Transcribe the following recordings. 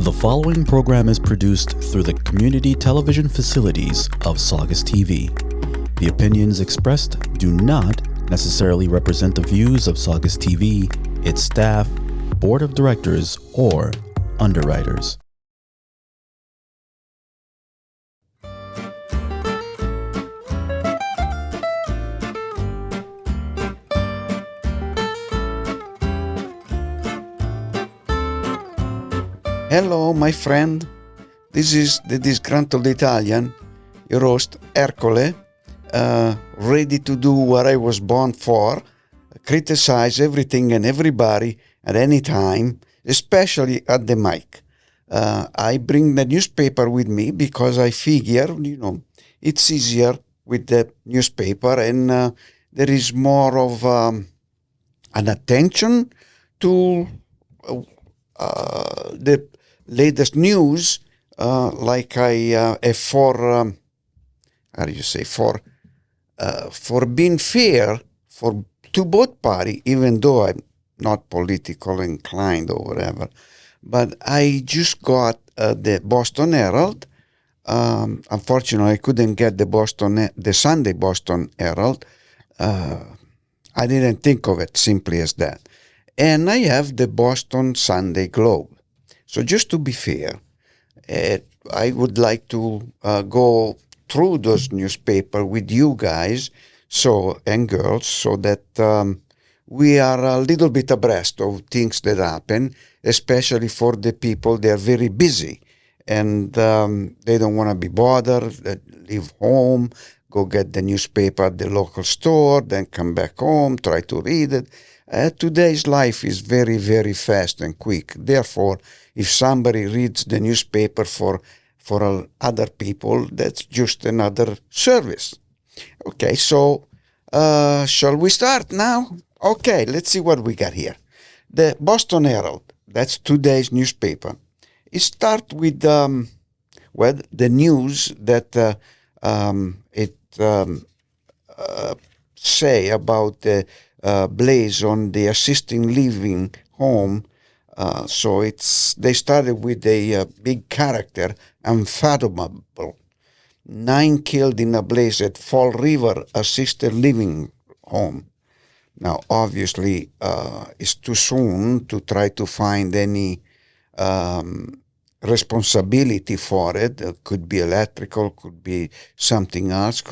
The following program is produced through the community television facilities of Saugus TV. The opinions expressed do not necessarily represent the views of Saugus TV, its staff, board of directors, or underwriters. Hello, my friend. This is the Disgruntled Italian, your host, Ercole, ready to do what I was born for, criticize everything and everybody at any time, especially at the mic. I bring the newspaper with me because I figure, it's easier with the newspaper and there is more of an attention to the latest news, like I for being fair to both parties, even though I'm not politically inclined or whatever. But I just got the Boston Herald. Unfortunately, I couldn't get the Sunday Boston Herald. I didn't think of it simply as that. And I have the Boston Sunday Globe. So just to be fair, I would like to go through those newspapers with you guys and girls so that we are a little bit abreast of things that happen, especially for the people that are very busy and they don't want to be bothered, leave home, go get the newspaper at the local store, then come back home, try to read it. Today's life is very, very fast and quick. Therefore, if somebody reads the newspaper for other people, that's just another service. Okay, so shall we start now? Okay, let's see what we got here. The Boston Herald, that's today's newspaper. It starts with the news that say about the blaze on the assisted living home. So they started with a big character, unfathomable. 9 killed in a blaze at Fall River assisted living home. Now, obviously, it's too soon to try to find any responsibility for it. It could be electrical, could be something else,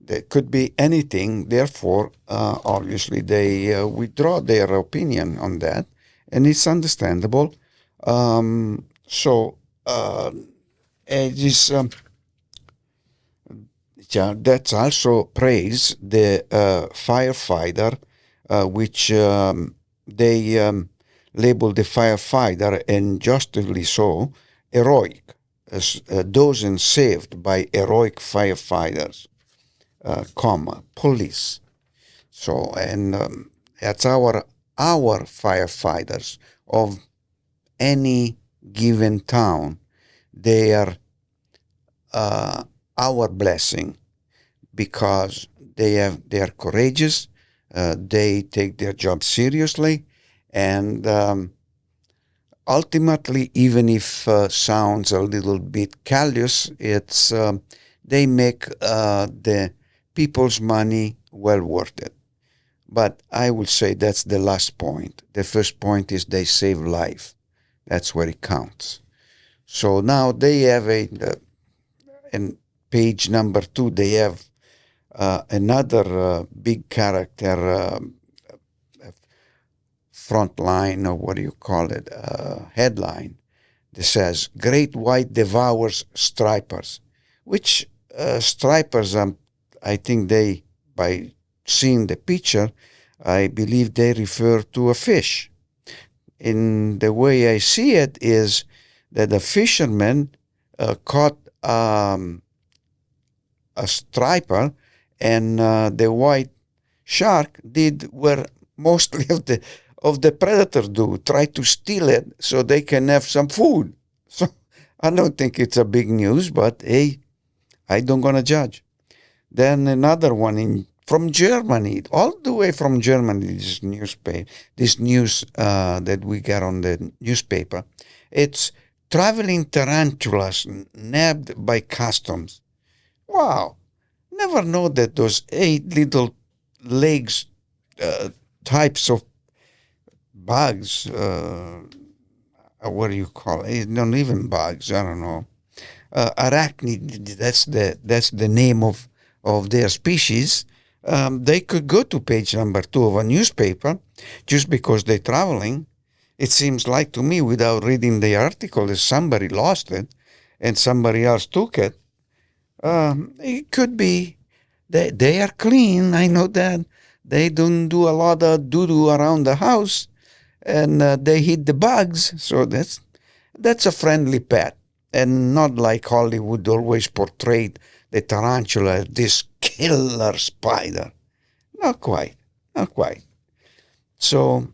there could be anything. Therefore, obviously, they withdraw their opinion on that. And it's understandable. It is that's also praise the firefighter, which they labeled the firefighter, and justly so, heroic. Dozens saved by heroic firefighters, police. So, and that's our firefighters of any given town. They are our blessing because they are courageous. They take their job seriously, and ultimately, even if sounds a little bit callous, it's they make the people's money well worth it. But I will say that's the last point. The first point is they save life. That's where it counts. So now they have in page number 2, they have another big character, front line, or what do you call it, headline that says, Great White Devours Stripers, which stripers, I think by seeing the picture, I believe they refer to a fish. In the way I see it is that a fisherman caught a striper, and the white shark did where mostly of the predators do, try to steal it so they can have some food. So I don't think it's a big news, but hey, I don't gonna judge. Then another one from Germany, all the way from Germany, this news that we got on the newspaper. It's traveling tarantulas nabbed by customs. Wow, never know that those 8 little legs types of bugs, what do you call it? Not even bugs, I don't know. Arachnid, that's the name of their species. They could go to page number 2 of a newspaper just because they're traveling. It seems like to me, without reading the article, that somebody lost it and somebody else took it. It could be they are clean. I know that they don't do a lot of doo-doo around the house, and they hit the bugs. So that's a friendly pet, and not like Hollywood always portrayed the tarantula as this killer spider. Not quite. So,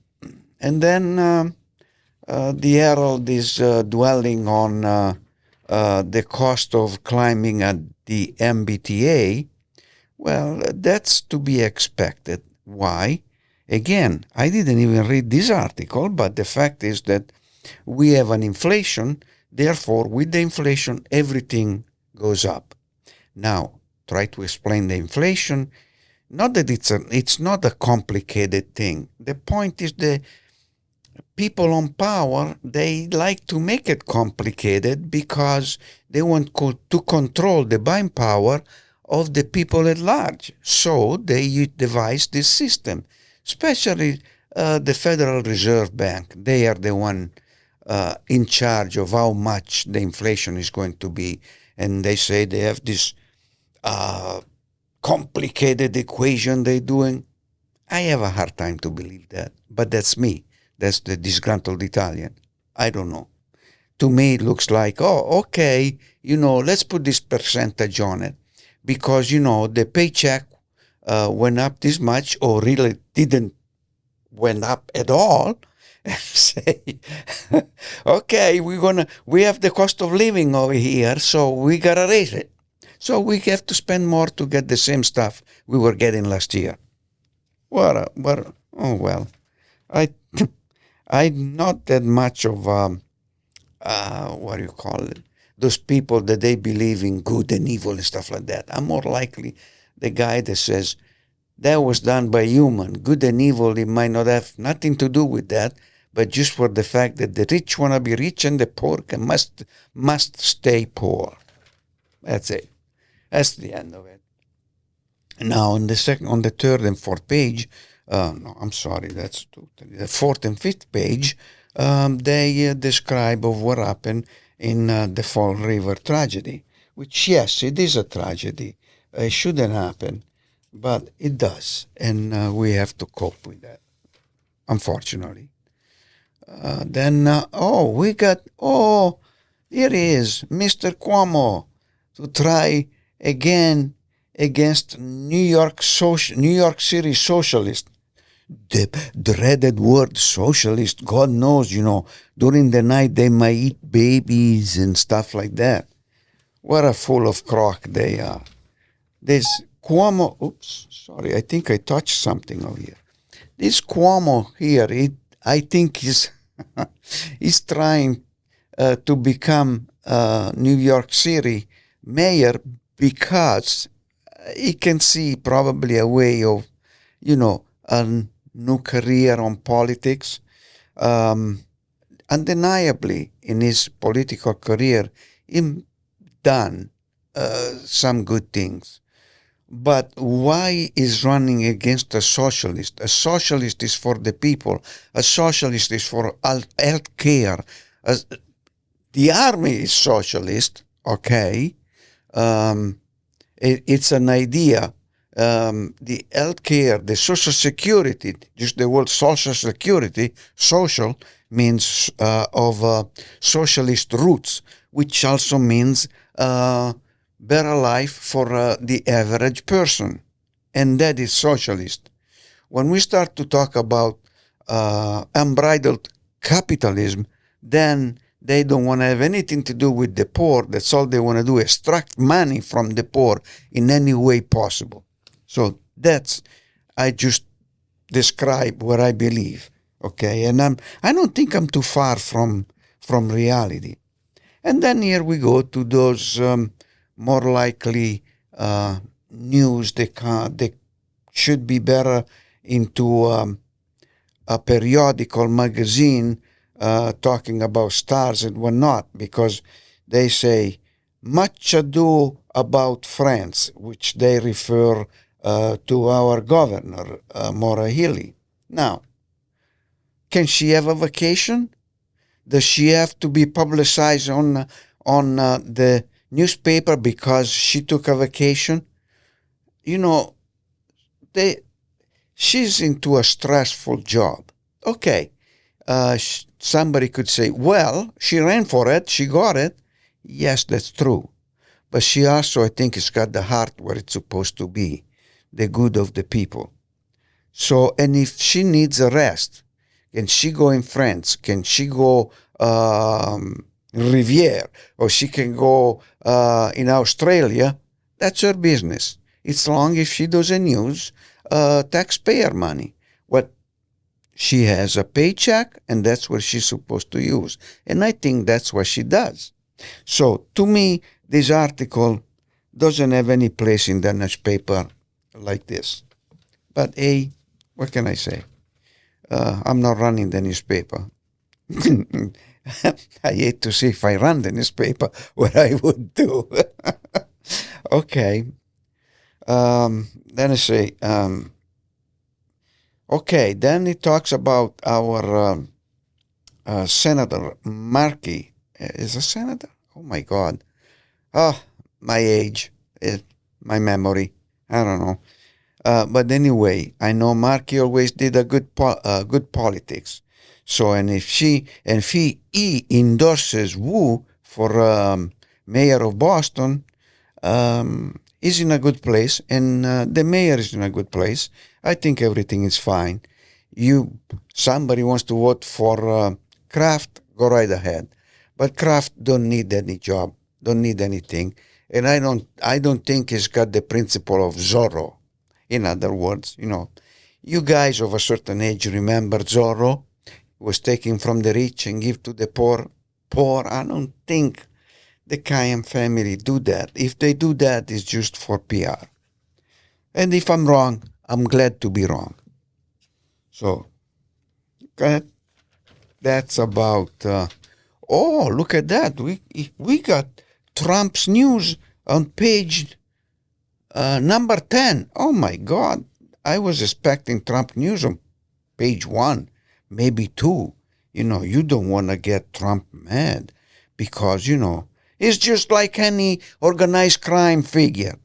and then the Herald is dwelling on the cost of climbing at the MBTA. Well, that's to be expected. Why? Again, I didn't even read this article, but the fact is that we have an inflation. Therefore, with the inflation, everything goes up. Now, try to explain the inflation. Not that it's not a complicated thing. The point is the people on power, they like to make it complicated because they want to control the buying power of the people at large. So they devise this system, especially the Federal Reserve Bank. They are the one in charge of how much the inflation is going to be. And they say they have this complicated equation they're doing. I have a hard time to believe that, but that's me. That's the disgruntled Italian. I don't know. To me, it looks like, oh, okay, let's put this percentage on it because, the paycheck went up this much or really didn't went up at all. Say, okay, we have the cost of living over here, so we got to raise it. So we have to spend more to get the same stuff we were getting last year. Oh, well, I'm not that much of, what do you call it? Those people that they believe in good and evil and stuff like that. I'm more likely the guy that says that was done by human. Good and evil, it might not have nothing to do with that, but just for the fact that the rich want to be rich and the poor must stay poor. That's it. That's the end of it. Now, on the third and fourth page, that's the fourth and fifth page, they describe of what happened in the Fall River tragedy, which, yes, it is a tragedy. It shouldn't happen, but it does, and we have to cope with that, unfortunately. Here he is, Mr. Cuomo, to try again against New York City socialist. The dreaded word socialist, God knows, during the night they might eat babies and stuff like that. What a fool of crock they are. This Cuomo, I think I touched something over here. This Cuomo here, I think he's trying to become New York City mayor because he can see probably a way of, a new career on politics. Undeniably, in his political career, he done some good things. But why is running against a socialist? A socialist is for the people. A socialist is for health care. The army is socialist, okay? It's an idea. The health care, the social security, just the word social security, social means of socialist roots, which also means better life for the average person. And that is socialist. When we start to talk about unbridled capitalism, then they don't want to have anything to do with the poor. That's all they want to do, extract money from the poor in any way possible. So I just describe what I believe, okay? And I don't think I'm too far from reality. And then here we go to those more likely news. They should be better into a periodical magazine talking about stars and whatnot, because they say much ado about France, which they refer to our governor, Maura Healey. Now, can she have a vacation? Does she have to be publicized on the newspaper because she took a vacation? You know, she's into a stressful job. Okay, somebody could say, well, she ran for it, she got it. Yes, that's true. But she also, I think, has got the heart where it's supposed to be, the good of the people. So, and if she needs a rest, can she go in France? Can she go Riviera? Or she can go in Australia? That's her business. It's long if she doesn't use taxpayer money. What she has a paycheck, and that's what she's supposed to use. And I think that's what she does. So, to me, this article doesn't have any place in the newspaper like this. But, hey, what can I say? I'm not running the newspaper. I hate to see if I run the newspaper what I would do. Okay. Then I say, okay, then it talks about our Senator Markey. Is a senator? Oh, my God. Oh, my age, my memory. I don't know. But anyway, I know Markey always did a good politics. So, and if he endorses Wu for mayor of Boston, he's in a good place, and the mayor is in a good place. I think everything is fine. Somebody wants to vote for Kraft, go right ahead. But Kraft don't need any job, don't need anything, and I don't think he's got the principle of Zorro. In other words, you guys of a certain age remember Zorro was taking from the rich and give to the poor. I don't think the Kayan family do that. If they do that, it's just for PR. And if I'm wrong, I'm glad to be wrong. So, that's about... oh, look at that. We got Trump's news on page number 10. Oh, my God. I was expecting Trump news on page 1, maybe 2. You don't want to get Trump mad because, it's just like any organized crime figure.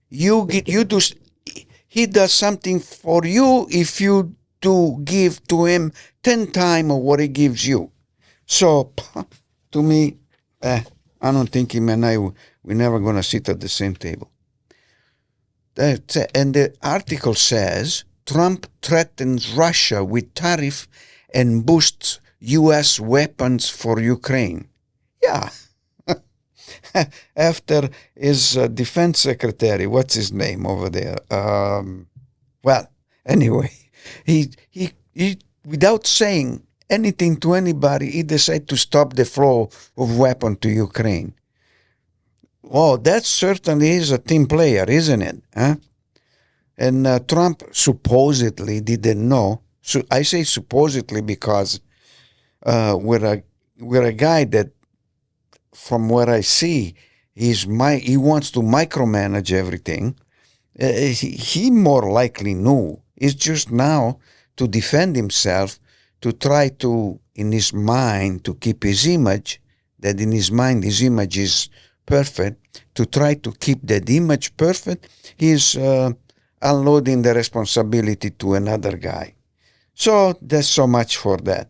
He does something for you if you do give to him 10 times of what he gives you. So, to me, I don't think him and we're never going to sit at the same table. And the article says, Trump threatens Russia with tariff and boosts U.S. weapons for Ukraine. Yeah. After his defense secretary, what's his name over there? Well, anyway, he without saying anything to anybody, he decided to stop the flow of weapons to Ukraine. Oh, that certainly is a team player, isn't it? Huh? And Trump supposedly didn't know. So I say supposedly because we're a guy that, from what I see, he wants to micromanage everything. He more likely knew. It's just now to defend himself, to try to, in his mind, to keep his image, that in his mind his image is perfect, to try to keep that image perfect, he's unloading the responsibility to another guy. So that's so much for that.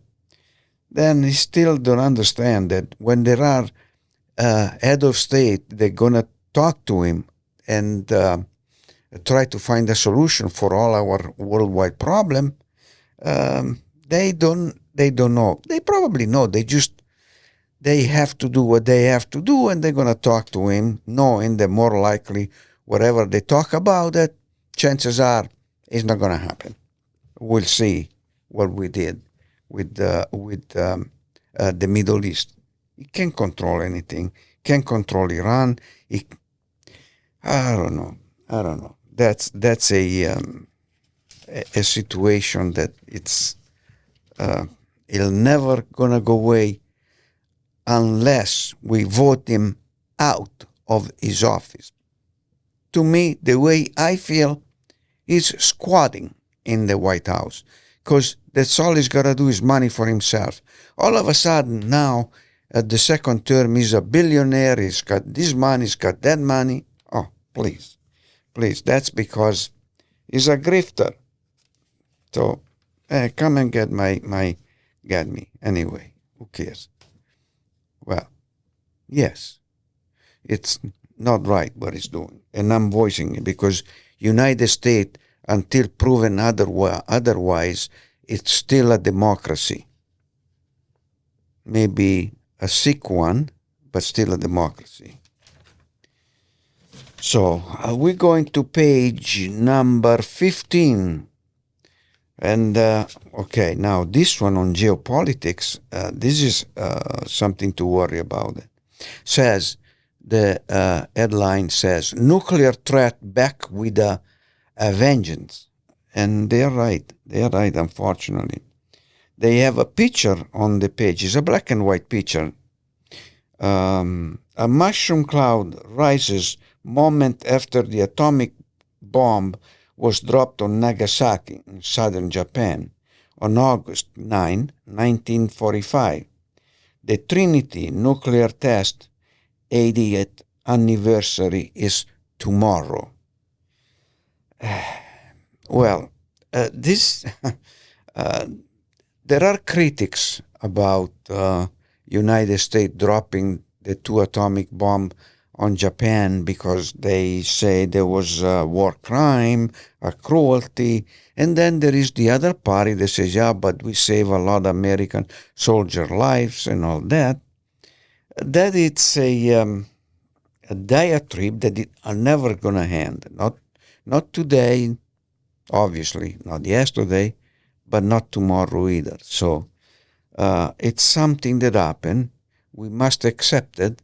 Then he still don't understand that when there are head of state, they're going to talk to him and try to find a solution for all our worldwide problem. They don't know. They probably know. They have to do what they have to do, and they're going to talk to him, knowing that more likely whatever they talk about it, chances are it's not going to happen. We'll see what we did with the Middle East. He can't control anything. Can't control Iran. I don't know. That's a situation that it'll never gonna go away unless we vote him out of his office. To me, the way I feel, he's squatting in the White House because that's all he's got to do is money for himself. All of a sudden now, at the second term, he's a billionaire, he's got this money, he's got that money. Oh, please, that's because he's a grifter. So, come and get me. Anyway, who cares? Well, yes, it's not right what he's doing. And I'm voicing it because United States, until proven otherwise, it's still a democracy. Maybe a sick one, but still a democracy. So we're going to page number 15. And, okay, now this one on geopolitics, this is something to worry about. Says, the headline says, nuclear threat back with a vengeance. And they're right, unfortunately. They have a picture on the page. It's a black and white picture. A mushroom cloud rises moment after the atomic bomb was dropped on Nagasaki in southern Japan on August 9, 1945. The Trinity nuclear test 80th anniversary is tomorrow. Well, there are critics about United States dropping the 2 atomic bomb on Japan because they say there was a war crime, a cruelty, and then there is the other party that says, yeah, but we save a lot of American soldier lives and all that. That it's a diatribe that it are never going to end. Not today, obviously, not yesterday, but not tomorrow either. So it's something that happened. We must accept it,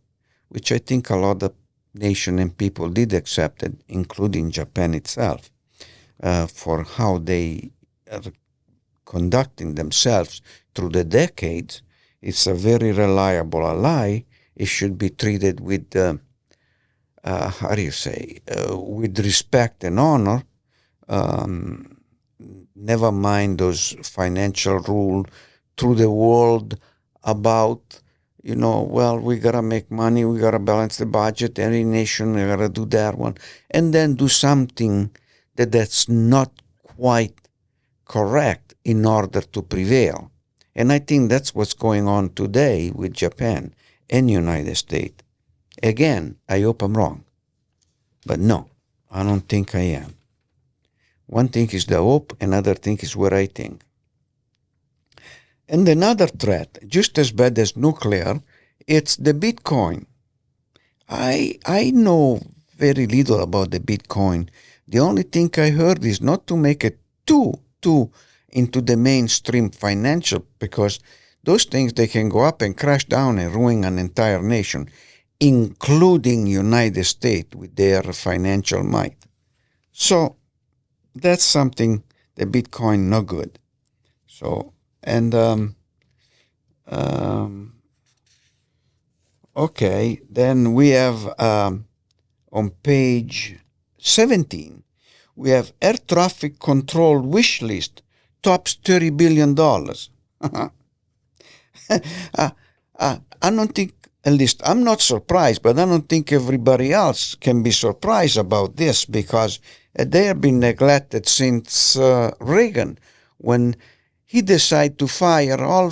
which I think a lot of nations and people did accept it, including Japan itself, for how they are conducting themselves through the decades. It's a very reliable ally. It should be treated with, with respect and honor. Never mind those financial rule through the world about, we got to make money, we got to balance the budget, every nation, we got to do that one, and then do something that's not quite correct in order to prevail. And I think that's what's going on today with Japan and United States. Again, I hope I'm wrong. But no, I don't think I am. One thing is the hope, another thing is what I think. And another threat, just as bad as nuclear, it's the Bitcoin. I know very little about the Bitcoin. The only thing I heard is not to make it too into the mainstream financial, because those things, they can go up and crash down and ruin an entire nation, including United States with their financial might. So that's something, the Bitcoin, no good. So, and okay, then we have on page 17, we have air traffic control wish list tops $30 billion. I don't think, at least I'm not surprised, but I don't think everybody else can be surprised about this, because they have been neglected since Reagan, when he decided to fire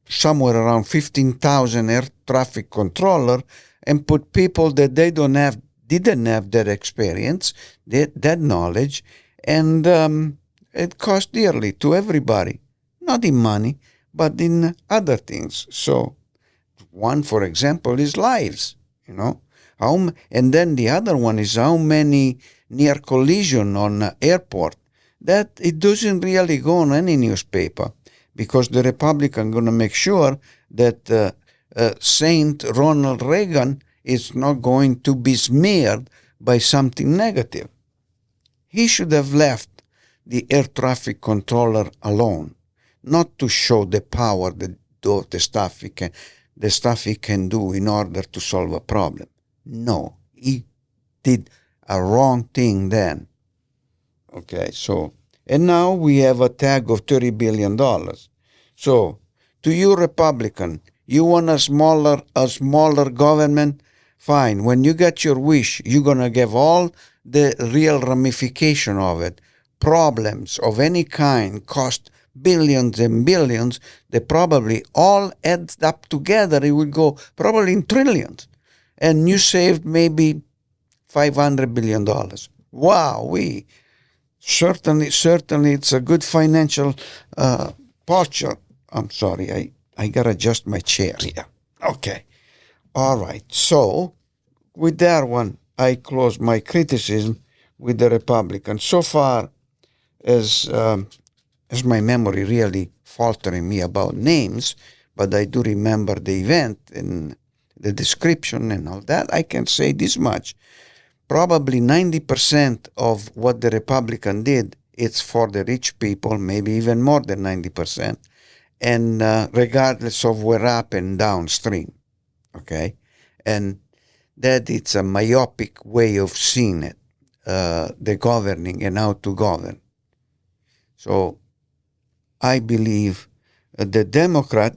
somewhere around 15,000 air traffic controller and put people that didn't have that experience, that knowledge, and it cost dearly to everybody, not in money, but in other things. So one, for example, is lives, and then the other one is how many near collision on airport, that it doesn't really go on any newspaper, because the Republican going to make sure that Saint Ronald Reagan is not going to be smeared by something negative. He should have left the air traffic controller alone, not to show the power that the stuff he can do in order to solve a problem. No, he did a wrong thing then. Okay, so, and now we have a tag of $30 billion. So, to you Republican, you want a smaller government? Fine. When you get your wish, you're going to give all the real ramification of it. Problems of any kind cost billions and billions. They probably all add up together. It would go probably in trillions. And you saved maybe $500 billion. Wow, certainly it's a good financial posture. I'm sorry, I got to adjust my chair here. Okay. All right. So with that one, I close my criticism with the Republicans. So far as my memory really faltering me about names, but I do remember the event and the description and all that, I can say this much. Probably 90% of what the Republican did, it's for the rich people, maybe even more than 90%, and regardless of where up and downstream, okay? And that it's a myopic way of seeing it, the governing and how to govern. So I believe the Democrat,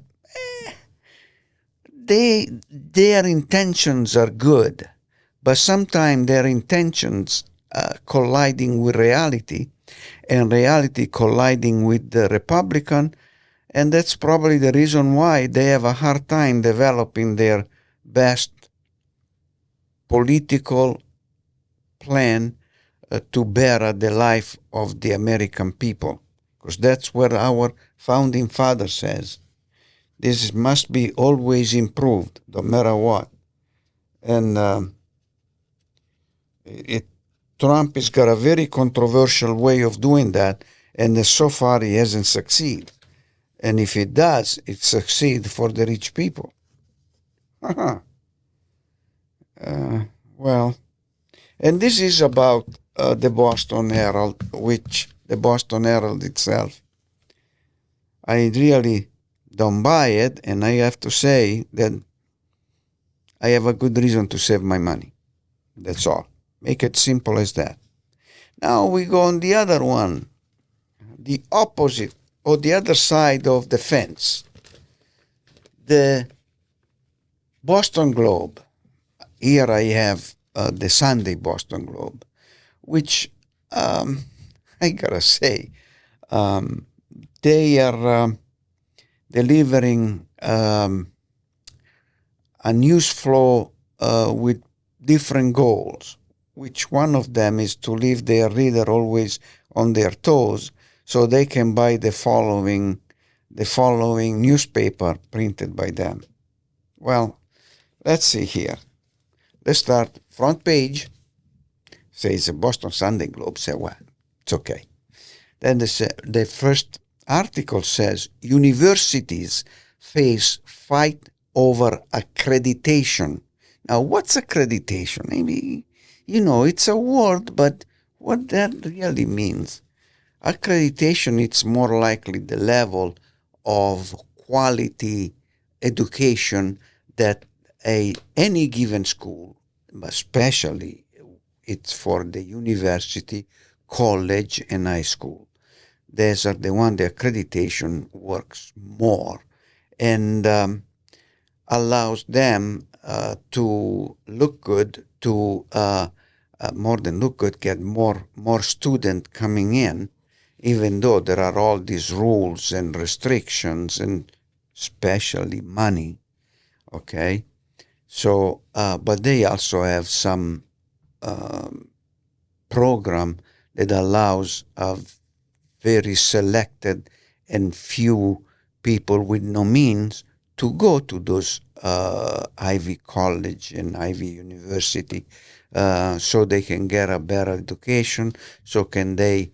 their intentions are good, but sometimes their intentions colliding with reality, and reality colliding with the Republican, and that's probably the reason why they have a hard time developing their best political plan to better the life of the American people. Because that's what our founding father says. This must be always improved, no matter what. And Trump has got a very controversial way of doing that, and so far he hasn't succeeded. And if it does, it succeeds for the rich people. Well, and this is about the Boston Herald, which the Boston Herald itself, I really don't buy it, and I have to say that I have a good reason to save my money. That's all. Make it simple as that. Now we go on the other one, the opposite, or the other side of the fence. The Boston Globe. Here I have the Sunday Boston Globe, which I gotta say, they are delivering a news flow with different goals, which one of them is to leave their reader always on their toes so they can buy the following newspaper printed by them. Well, let's see here. Let's start front page. Says the Boston Sunday Globe. Say what? It's okay. Then the first article says universities face fight over accreditation. Now, what's accreditation? Maybe, it's a word, but what that really means. Accreditation, it's more likely the level of quality education that any given school, especially it's for the university, college, and high school. These are the one the accreditation works more and allows them to look good, to more than look good, get more student coming in, even though there are all these rules and restrictions and especially money. Okay, so but they also have some program that allows a very selected and few people with no means to go to those Ivy College and Ivy University so they can get a better education, so can they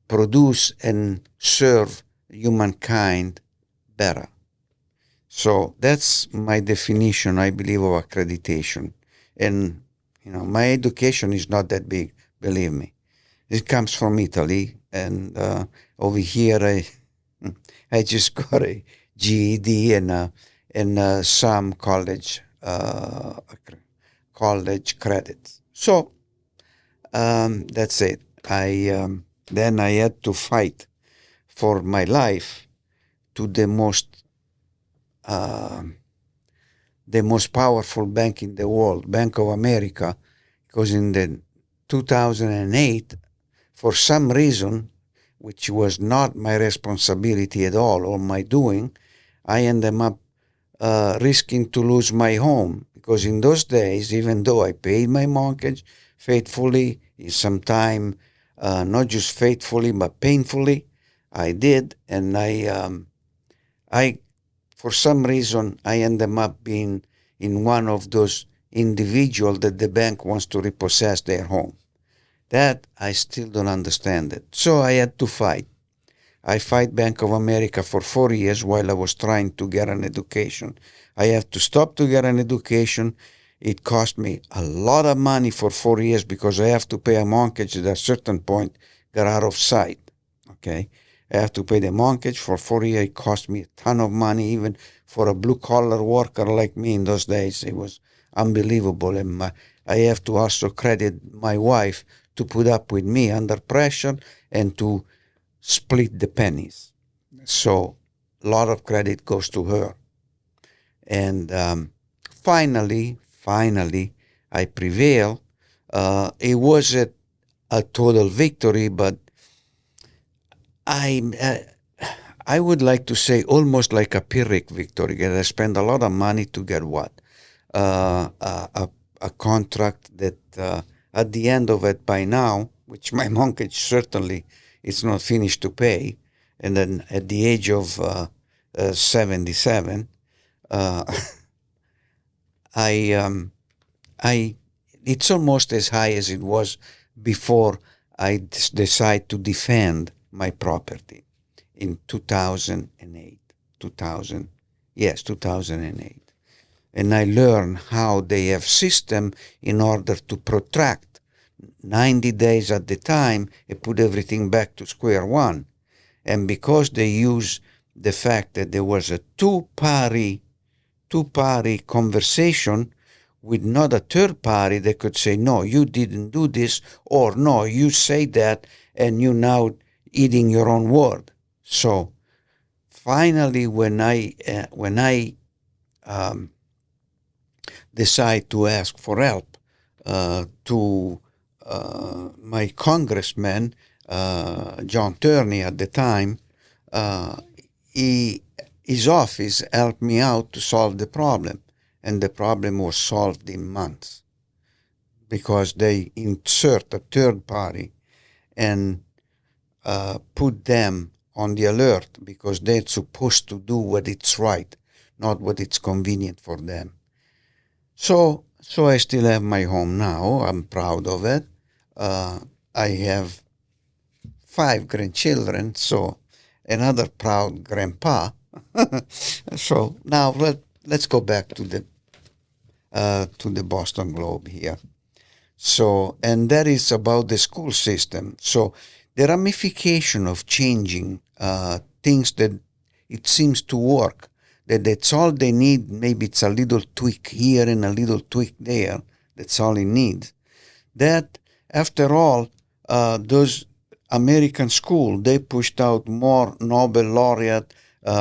produce and serve humankind better. So that's my definition, I believe, of accreditation. And, my education is not that big, believe me. It comes from Italy, and over here I just got a GED and some college credits. So that's it. Then I had to fight for my life to the most powerful bank in the world, Bank of America, because in the 2008, for some reason, which was not my responsibility at all or my doing, I ended up risking to lose my home, because in those days, even though I paid my mortgage faithfully, sometimes not just faithfully but painfully, I did, and I for some reason I ended up being in one of those individuals that the bank wants to repossess their home. That I still don't understand it. So I had to fight. I fight Bank of America for 4 years while I was trying to get an education. I have to stop to get an education. It cost me a lot of money for 4 years because I have to pay a mortgage at a certain point, got out of sight. Okay? I have to pay the mortgage for 4 years. It cost me a ton of money, even for a blue-collar worker like me in those days. It was unbelievable. And I have to also credit my wife to put up with me under pressure and to split the pennies. So a lot of credit goes to her. And finally, I prevail. It wasn't a total victory, but I would like to say almost like a Pyrrhic victory. I spent a lot of money to get what? A contract that at the end of it by now, which my mortgage certainly is not finished to pay, and then at the age of 77, it's almost as high as it was before I decide to defend my property in 2008. 2008. And I learned how they have system in order to protract 90 days at the time and put everything back to square one. And because they use the fact that there was a two-party conversation with not a third party that could say, no, you didn't do this, or no, you say that, and you now eating your own word. So finally, when I decide to ask for help to my congressman, John Turney at the time, his office helped me out to solve the problem. And the problem was solved in months because they insert a third party and put them on the alert because they're supposed to do what it's right, not what it's convenient for them. So I still have my home now. I'm proud of it. I have 5 grandchildren, so another proud grandpa. So now let's go back to the Boston Globe here. So, and that is about the school system. So the ramification of changing things that it seems to work, that's all they need. Maybe it's a little tweak here and a little tweak there. That's all it needs. That, after all, those American schools, they pushed out more Nobel laureate,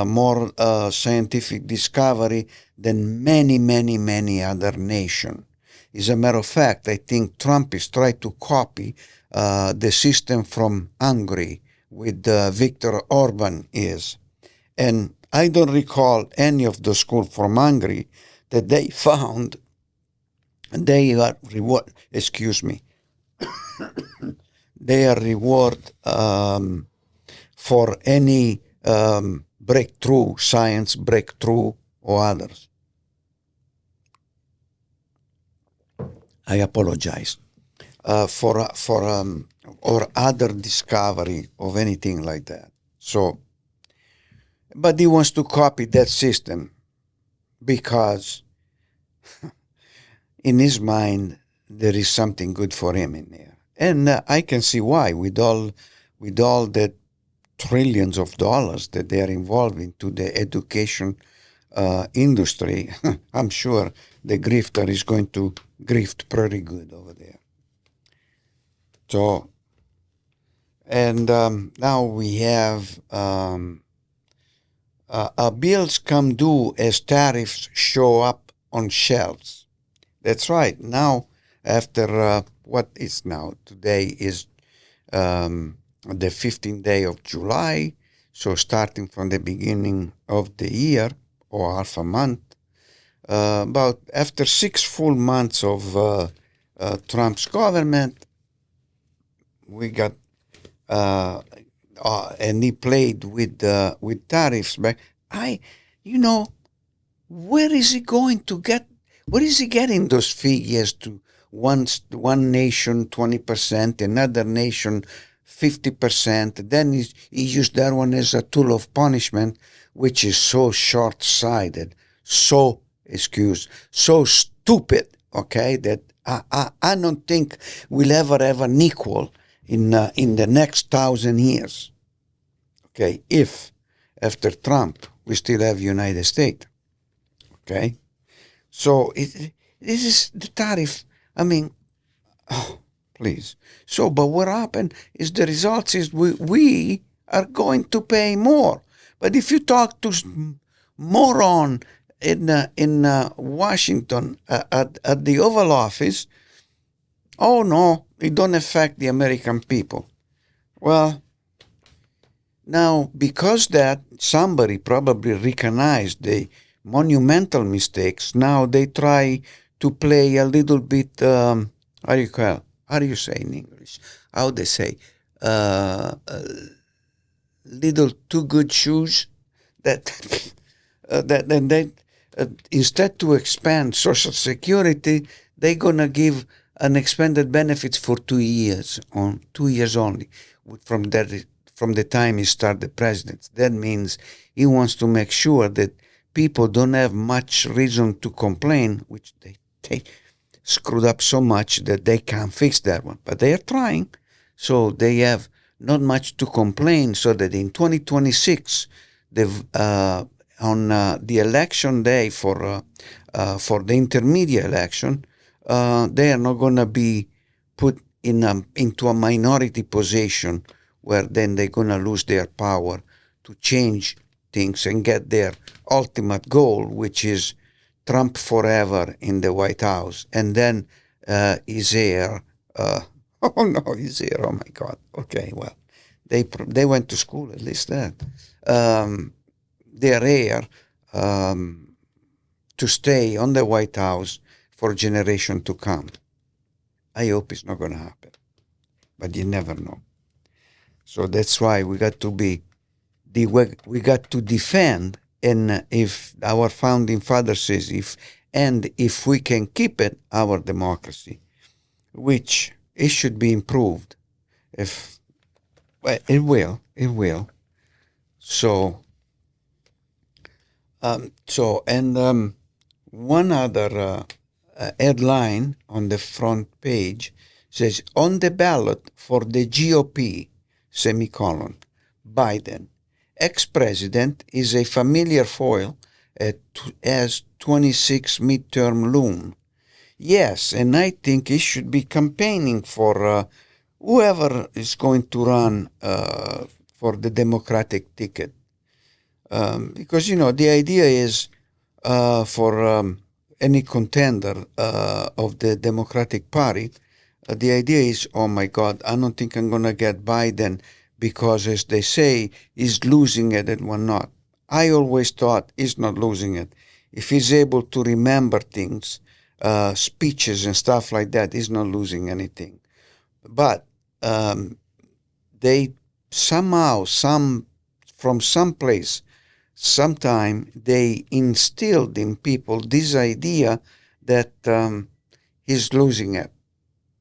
more scientific discovery than many other nations. As a matter of fact, I think Trumpists try to copy the system from Hungary with Viktor Orban is. And I don't recall any of the schools from Hungary that they found they are they are reward for any breakthrough, science breakthrough or others. I apologize for or other discovery of anything like that. So, but he wants to copy that system. because in his mind there is something good for him in there, and I can see why with all the trillions of dollars that they are involved into the education industry. I'm sure the grifter is going to grift pretty good over there. So, and now we have bills come due as tariffs show up on shelves. That's right. Now, after what is now? Today is the 15th day of July. So starting from the beginning of the year, or half a month, about after 6 full months of Trump's government, we got and he played with tariffs. But where is he going to get? Where is he getting those figures to? One nation 20%, another nation 50%. Then he used that one as a tool of punishment, which is so short-sighted, so stupid. Okay, that I don't think we'll ever have an equal in the next 1,000 years. Okay, if after Trump we still have United States. Okay, so this is the tariff. I mean, please. So, but what happened is the results is we are going to pay more. But if you talk to moron in Washington at the Oval Office, oh no, it don't affect the American people. Well, now because that somebody probably recognized the monumental mistakes, now they try to play a little bit, how do you say in English? How they say, little too good shoes. That instead to expand Social Security, they're gonna give an expanded benefits for 2 years, on 2 years only, from the time he started the presidency. That means he wants to make sure that people don't have much reason to complain, which they screwed up so much that they can't fix that one. But they are trying, so they have not much to complain, so that in 2026, on the election day for the intermediate election, they are not going to be put into a minority position where then they're going to lose their power to change things and get their ultimate goal, which is Trump forever in the White House. And then his heir, oh my God. Okay, well, they went to school, at least that. Their heir to stay on the White House for a generation to come. I hope it's not going to happen, but you never know. So that's why we got to defend, and if our founding father says if we can keep it, our democracy, which it should be improved. It will. So one other headline on the front page says, on the ballot for the GOP, Biden, ex-president is a familiar foil as 26 midterm loom. Yes, and I think he should be campaigning for whoever is going to run for the Democratic ticket. Because, the idea is for any contender of the Democratic Party, the idea is, oh my God, I don't think I'm going to get Biden because, as they say, he's losing it and whatnot. I always thought he's not losing it. If he's able to remember things, speeches and stuff like that, he's not losing anything. But they somehow, from someplace, sometime they instilled in people this idea that he's losing it.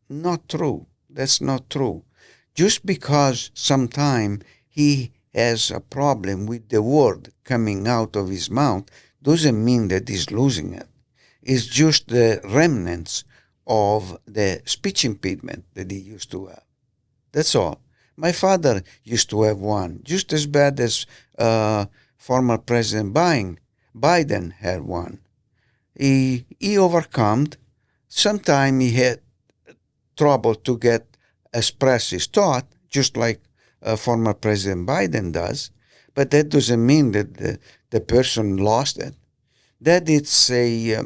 Not true. That's not true. Just because sometime he has a problem with the word coming out of his mouth doesn't mean that he's losing it. It's just the remnants of the speech impediment that he used to have. That's all. My father used to have one, just as bad as former President Biden had one. He overcome. Sometimes he had trouble to express his thought, just like former President Biden does. But that doesn't mean that the person lost it. That it's a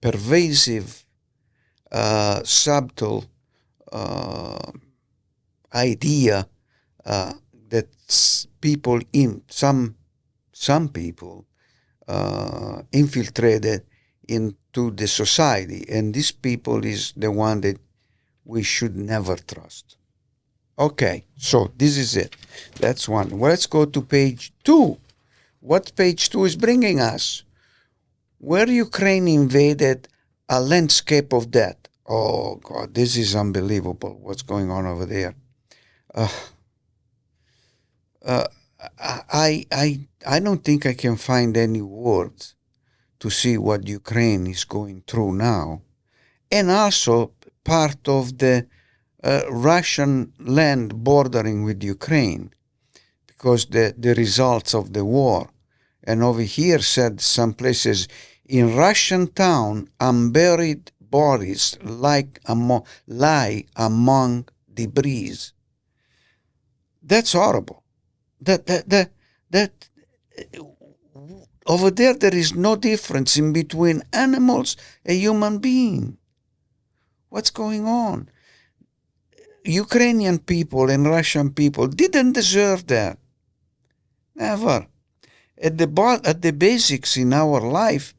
pervasive, subtle idea that people in some people infiltrated into the society, and this people is the one that we should never trust. Okay, so this is it. That's one. Well, let's go to page 2. What page 2 is bringing us? Where Ukraine invaded a landscape of death. Oh God, this is unbelievable. What's going on over there? I don't think I can find any words to see what Ukraine is going through now, and also part of the Russian land bordering with Ukraine, because the results of the war. And over here said some places, in Russian town, unburied bodies lie among debris. That's horrible. That over there is no difference in between animals and human being. What's going on? Ukrainian people and Russian people didn't deserve that. Never. At the basics in our life,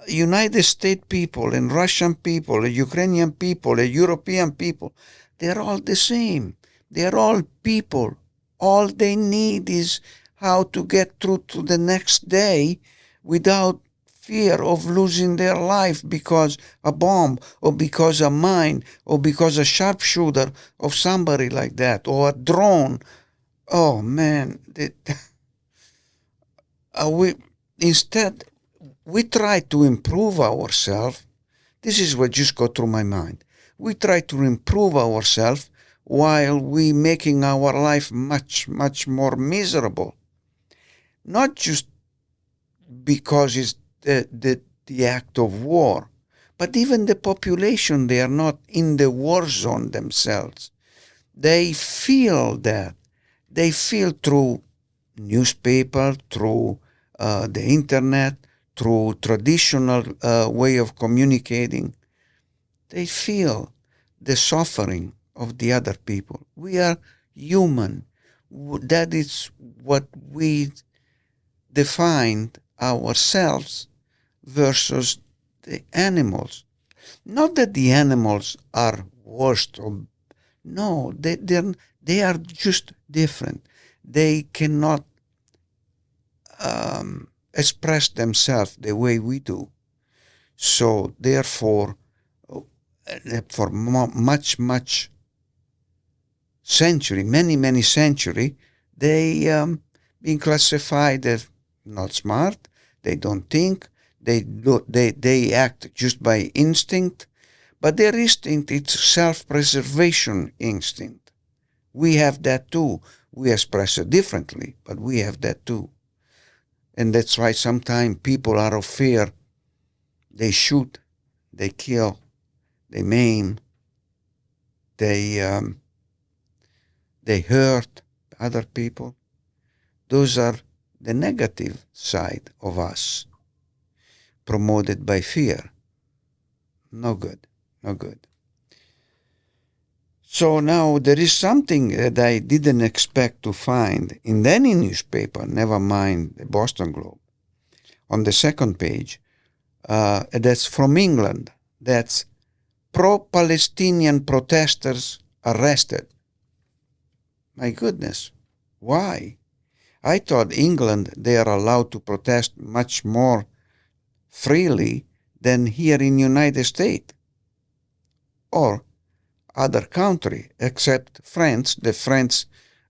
United States people and Russian people, and Ukrainian people, and European people, they're all the same. They're all people. All they need is how to get through to the next day without fear of losing their life because a bomb, or because a mine, or because a sharpshooter of somebody like that, or a drone. Oh man, instead we try to improve ourselves. This is what just got through my mind. We try to improve ourselves while we making our life much, much more miserable. Not just because it's the act of war, but even the population, they are not in the war zone themselves. They feel that. They feel through newspaper, through the internet, through traditional way of communicating. They feel the suffering of the other people. We are human. That is what we defined ourselves versus the animals. Not that the animals are worse. No, they are just different. They cannot express themselves the way we do. So therefore, for much century, many century, they been classified as not smart. They don't think. They act just by instinct. But their instinct is self-preservation instinct. We have that too. We express it differently, but we have that too. And that's why sometimes people out of fear, they shoot, they kill, they maim, they hurt other people. Those are the negative side of us, promoted by fear. No good, no good. So now there is something that I didn't expect to find in any newspaper, never mind the Boston Globe. On the second page, that's from England. That's pro-Palestinian protesters arrested. My goodness, why? I thought England, they are allowed to protest much more freely than here in United States or other country, except France. The French,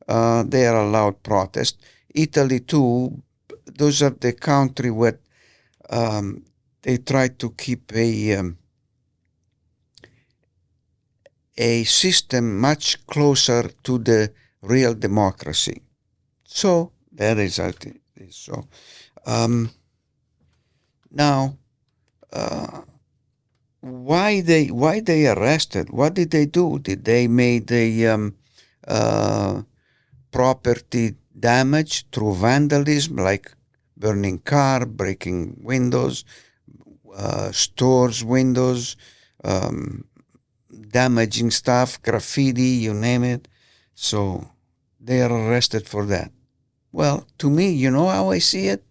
they are allowed protest. Italy too, those are the country where they try to keep a system much closer to the real democracy. So that is how it is. So now, why they arrested? What did they do? Did they made a property damage through vandalism, like burning car, breaking windows, stores windows, damaging stuff, graffiti, you name it? So they are arrested for that. Well, to me, you know how I see it?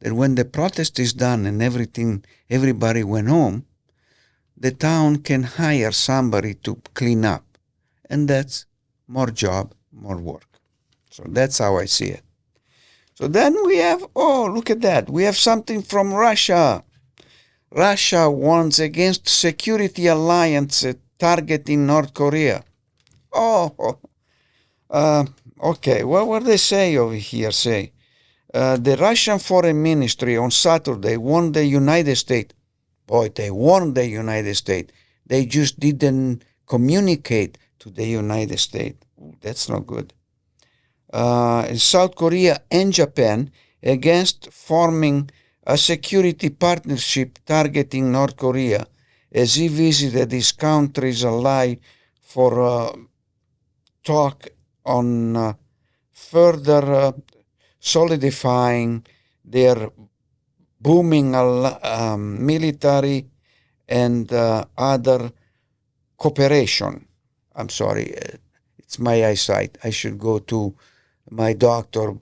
That when the protest is done and everybody went home, the town can hire somebody to clean up. And that's more job, more work. So that's how I see it. So then we have, oh, look at that. We have something from Russia. Russia warns against security alliance targeting North Korea. Okay, what would they say over here? The Russian Foreign Ministry on Saturday warned the United States. Boy, they warned the United States. They just didn't communicate to the United States. That's not good. South Korea and Japan against forming a security partnership targeting North Korea as he visited his country's ally for talk on further solidifying their booming military and other cooperation. I'm sorry, it's my eyesight. I should go to my doctor.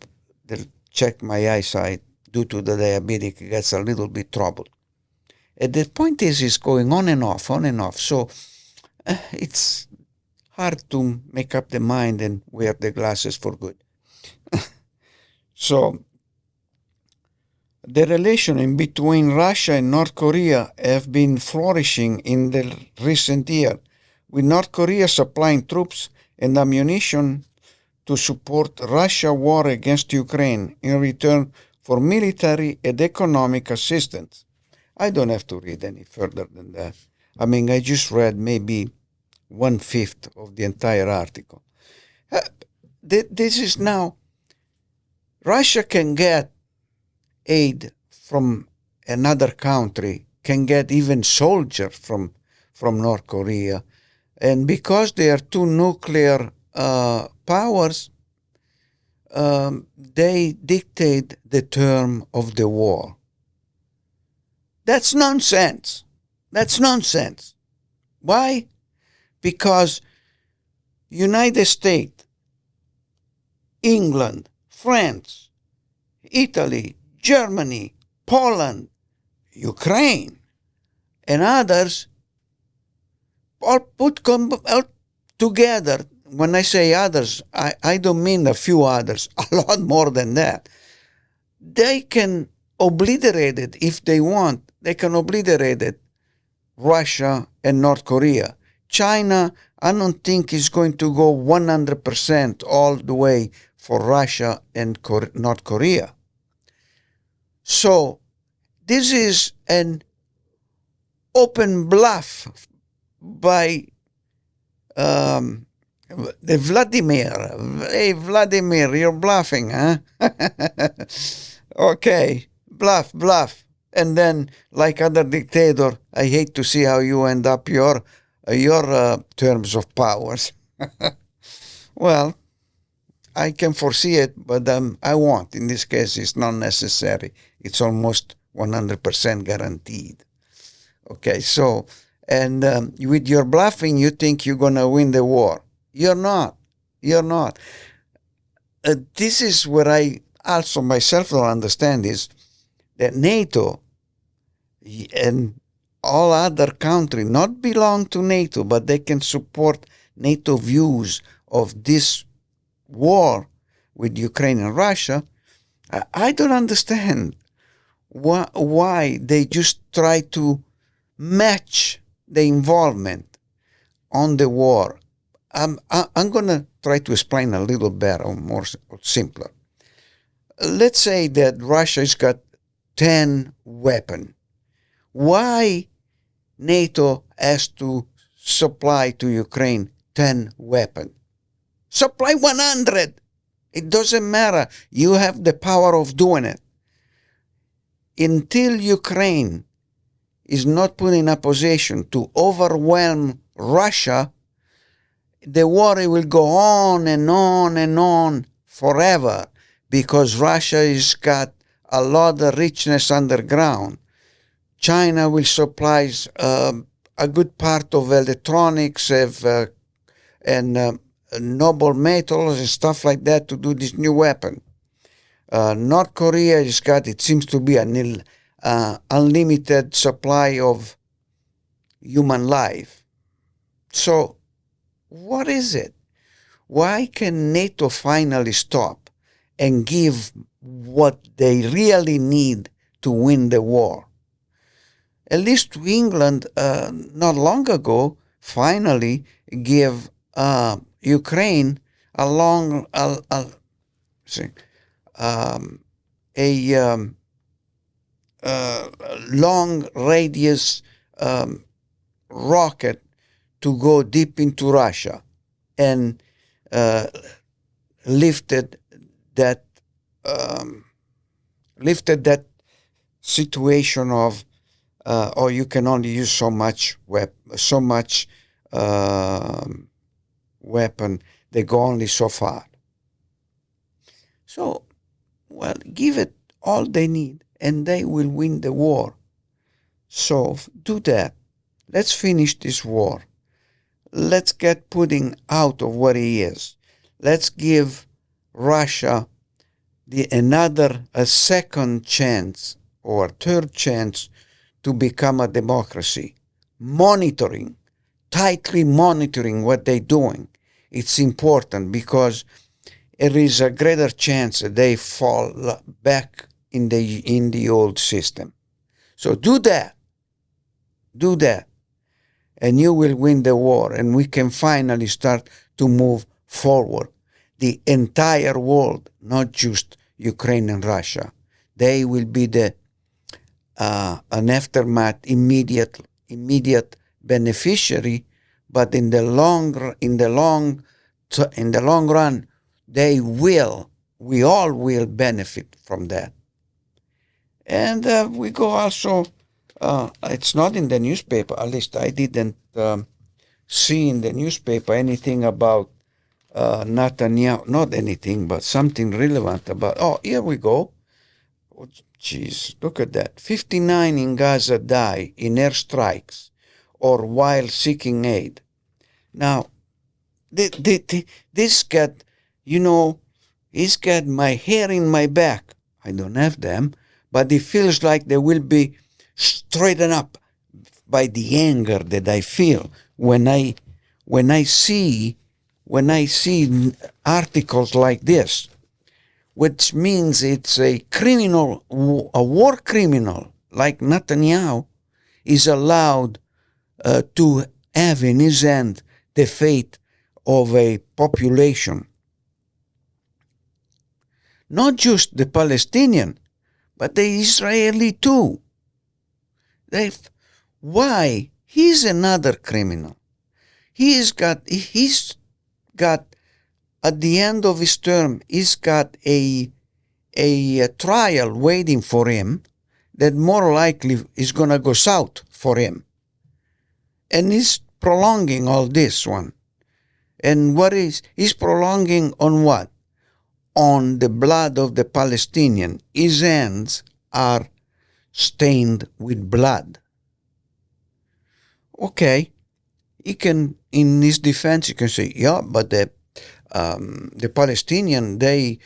They'll check my eyesight due to the diabetic. It gets a little bit troubled. And the point is, it's going on and off. So it's hard to make up the mind and wear the glasses for good. So the relation in between Russia and North Korea have been flourishing in the recent year, with North Korea supplying troops and ammunition to support Russia's war against Ukraine in return for military and economic assistance. I don't have to read any further than that. I mean, I just read maybe 1/5 of the entire article. This is now, Russia can get aid from another country, can get even soldiers from North Korea. And because they are two nuclear powers, they dictate the term of the war. That's nonsense. Why? Because United States, England, France, Italy, Germany, Poland, Ukraine, and others all put all together. When I say others, I don't mean a few others, a lot more than that. They can obliterate it if they want. They can obliterate it, Russia and North Korea. China, I don't think is going to go 100% all the way for Russia and North Korea. So this is an open bluff by the Vladimir. Hey, Vladimir, you're bluffing, huh? Okay, bluff. And then, like other dictator, I hate to see how you end up your terms of powers. Well, I can foresee it, but I won't. In this case, it's not necessary. It's almost 100% guaranteed. Okay, so, and with your bluffing, you think you're going to win the war. You're not. This is what I also myself don't understand, is that NATO and all other countries not belong to NATO, but they can support NATO views of this war with Ukraine and Russia. I don't understand why they just try to match the involvement on the war. I'm going to try to explain a little better, more simpler. let's say that Russia's got 10 weapons. Why NATO has to supply to Ukraine 10 weapons? Supply 100. It doesn't matter. You have the power of doing it. Until Ukraine is not put in a position to overwhelm Russia, the war will go on and on and on forever, because Russia has got a lot of richness underground. China will supply a good part of electronics and noble metals and stuff like that to do this new weapon. North Korea has got, it seems to be an unlimited supply of human life. So what is it? Why can NATO finally stop and give what they really need to win the war? At least England, not long ago, finally gave Ukraine a long radius rocket to go deep into Russia, and lifted that situation of you can only use so much weapon. They go only so far. So, well, give it all they need, and they will win the war. So do that. Let's finish this war. Let's get Putin out of what he is. Let's give Russia a second chance or third chance to become a democracy. Tightly monitoring what they're doing. It's important, because there is a greater chance that they fall back in the old system. So do that, and you will win the war, and we can finally start to move forward. The entire world, not just Ukraine and Russia. They will be an aftermath, immediate beneficiary, but in the long run, we all will benefit from that. And we go also, it's not in the newspaper, at least I didn't see in the newspaper anything about Netanyahu, not anything, but something relevant about, here we go. Oh, jeez, look at that. 59 in Gaza die in airstrikes or while seeking aid. Now, this got, he's got my hair in my back. I don't have them, but it feels like they will be straightened up by the anger that I feel when I see articles like this, which means it's a criminal, a war criminal like Netanyahu is allowed to have in his hand the fate of a population. Not just the Palestinian, but the Israeli too. Why? He's another criminal. He's got at the end of his term, he's got a trial waiting for him that more likely is going to go south for him. And he's prolonging all this one. And he's prolonging on what? On the blood of the Palestinian. His hands are stained with blood. Okay, he can, in his defense, he can say, yeah, but the Palestinian, they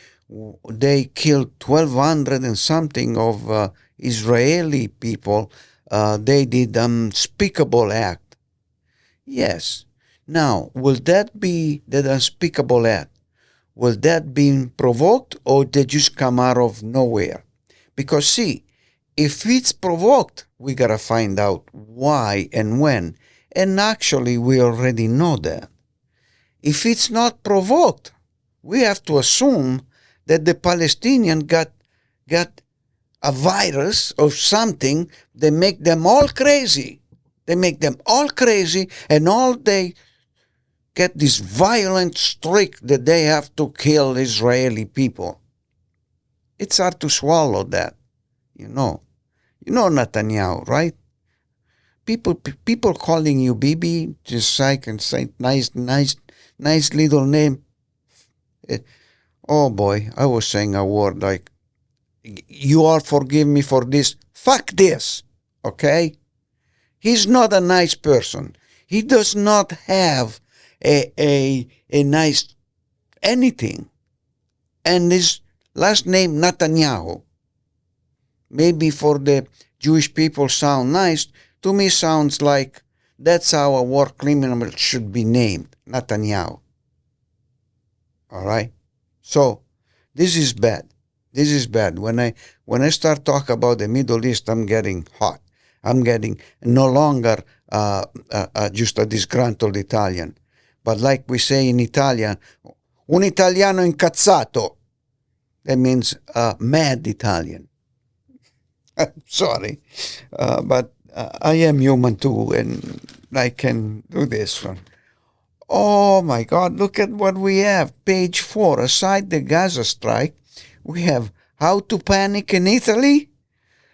killed 1,200 and something of Israeli people. They did unspeakable act. Yes. Now, will that be that unspeakable act? Will that be provoked, or they just come out of nowhere? Because see, if it's provoked, we gotta find out why and when. And actually, we already know that. If it's not provoked, we have to assume that the Palestinian got a virus or something that make them all crazy. They make them all crazy, and all they get this violent streak that they have to kill Israeli people. It's hard to swallow that, you know. You know Netanyahu, right? People calling you Bibi, just so I can say nice little name. Oh boy, I was saying a word like, you all forgive me for this. Fuck this, okay? He's not a nice person. He does not have a nice anything. And his last name, Netanyahu. Maybe for the Jewish people sound nice. To me sounds like that's how a war criminal should be named, Netanyahu. All right? So, this is bad. This is bad. When I start talking about the Middle East, I'm getting hot. I'm getting no longer just a disgruntled Italian. But like we say in Italian, un italiano incazzato. That means mad Italian. Sorry. But I am human too, and I can do this one. Oh my God, look at what we have. Page 4, aside the Gaza strike, we have how to panic in Italy,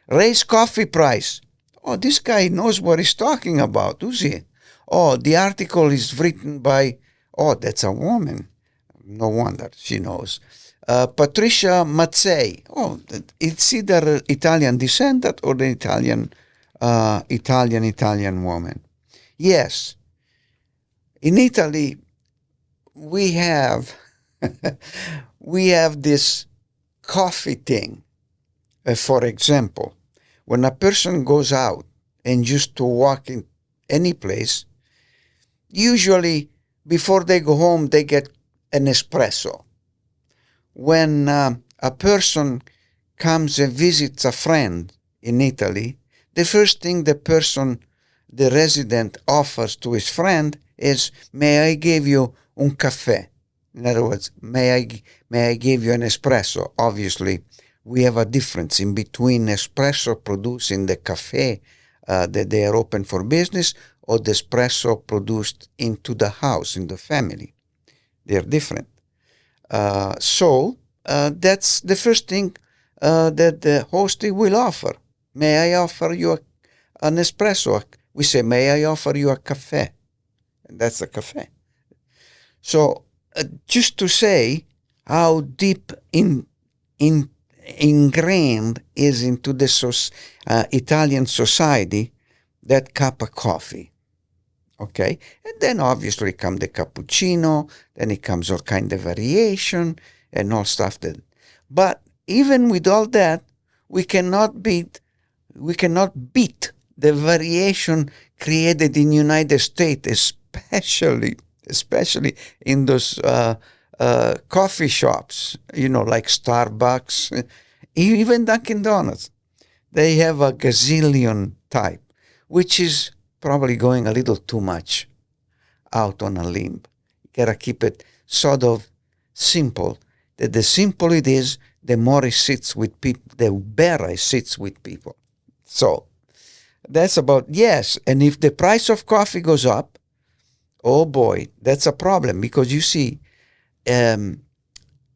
raise coffee price. Oh, this guy knows what he's talking about, does he? Oh, the article is written by, oh, that's a woman. No wonder she knows. Patricia Mazzei. Oh, it's either Italian descendant or the Italian woman. Yes. In Italy, we have this coffee thing. For example, when a person goes out and just to walk in any place, usually before they go home, they get an espresso. When a person comes and visits a friend in Italy, the first thing the resident offers to his friend is, may I give you un caffè? In other words, may I give you an espresso? Obviously, we have a difference in between espresso produced in the cafe that they are open for business or the espresso produced into the house, in the family. They're different. So that's the first thing that the hostie will offer. May I offer you an espresso? We say, may I offer you a cafe? And that's a cafe. So just to say how deep ingrained is into the Italian society that cup of coffee. Okay? And then obviously comes the cappuccino, then it comes all kind of variation and all stuff that. But even with all that, we cannot beat the variation created in United States, especially in those coffee shops, like Starbucks, even Dunkin' Donuts. They have a gazillion type, which is probably going a little too much out on a limb. You gotta keep it sort of simple. That the simpler it is, the more it sits with people, the better it sits with people. So that's about, yes. And if the price of coffee goes up, oh boy, that's a problem, because you see, on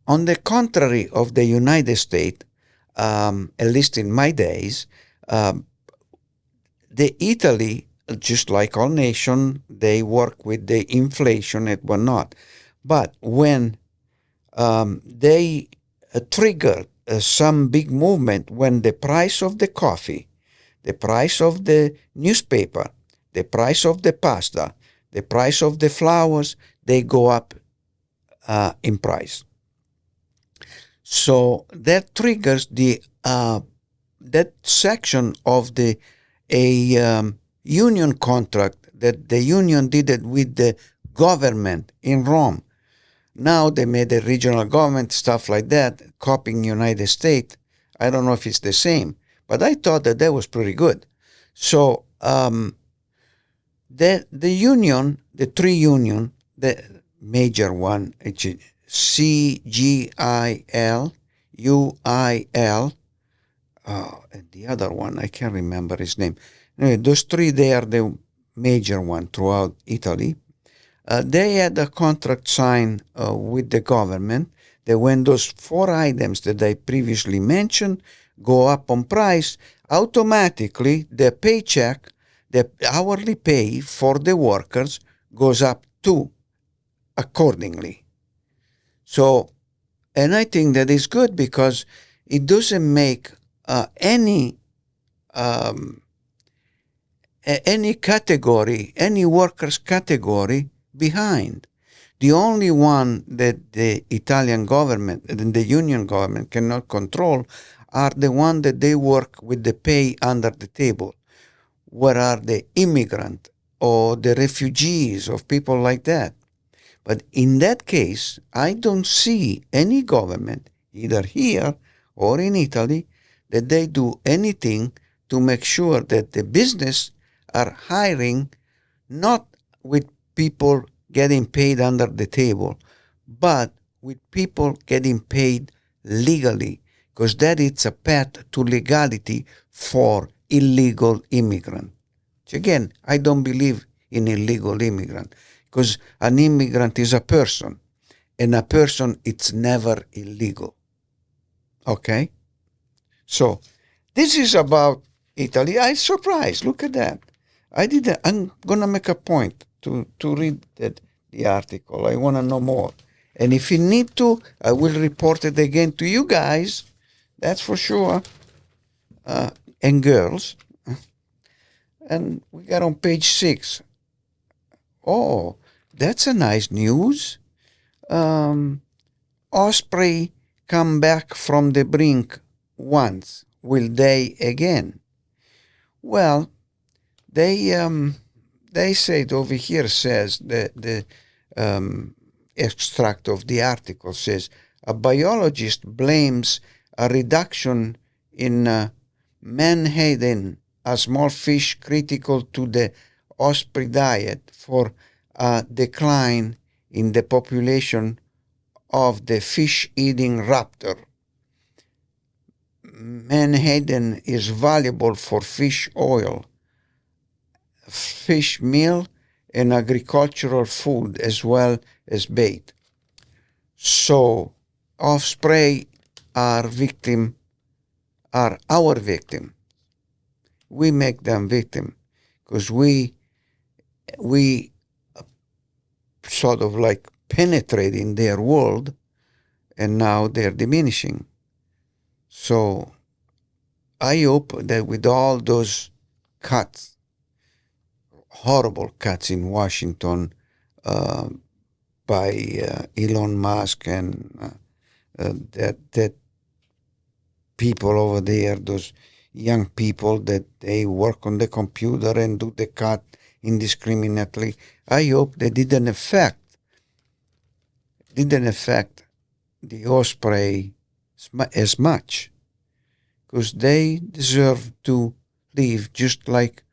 the contrary of the United States, at least in my days, the Italy, just like all nations, they work with the inflation and whatnot. But when they trigger some big movement, when the price of the coffee, the price of the newspaper, the price of the pasta, the price of the flowers, they go up in price. So that triggers that section of the union contract that the union did it with the government in Rome. Now they made a regional government, stuff like that, copying United States. I don't know if it's the same, but I thought that was pretty good. So the union, the three union, the major one, Cgil, and the other one, I can't remember his name. Anyway, those three, they are the major one throughout Italy. They had a contract signed with the government that when those 4 items that I previously mentioned go up on price, automatically the paycheck, the hourly pay for the workers goes up too, accordingly. So, and I think that is good because it doesn't make any category, any workers category behind. The only one that the Italian government and the union government cannot control are the one that they work with the pay under the table. What are the immigrant or the refugees of people like that? But in that case, I don't see any government, either here or in Italy, that they do anything to make sure that the business are hiring not with people getting paid under the table, but with people getting paid legally, because that is a path to legality for illegal immigrant. Again, I don't believe in illegal immigrant, because an immigrant is a person, and a person, it's never illegal. Okay? So, this is about Italy. I'm surprised. Look at that. I'm going to make a point to read the article. I want to know more. And if you need to, I will report it again to you guys. That's for sure. And girls. And we got on page 6. Oh, that's a nice news. Osprey come back from the brink once. Will they again? Well, they said over here, says the extract of the article says, a biologist blames a reduction in menhaden, a small fish critical to the osprey diet, for a decline in the population of the fish-eating raptor. Menhaden is valuable for fish oil, fish meal, and agricultural food, as well as bait. So, osprey are our victim. We make them victim because we sort of like penetrate in their world, and now they're diminishing. So I hope that with all those cuts, horrible cuts in Washington by Elon Musk and that people over there, those young people, that they work on the computer and do the cut indiscriminately, I hope they didn't affect the osprey as much, because they deserve to live just like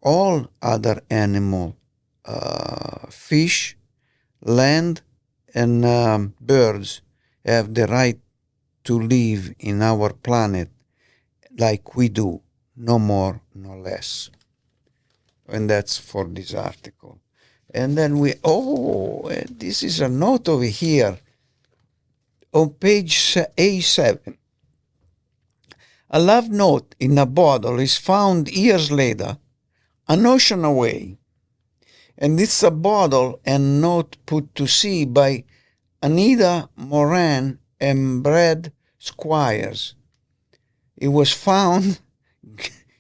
all other animal, fish, land, and birds have the right to live in our planet like we do, no more, no less. And that's for this article. And then this is a note over here on page A7. A love note in a bottle is found years later, an ocean away. And it's a bottle and note put to sea by Anita Moran and Brad Squires. It was found,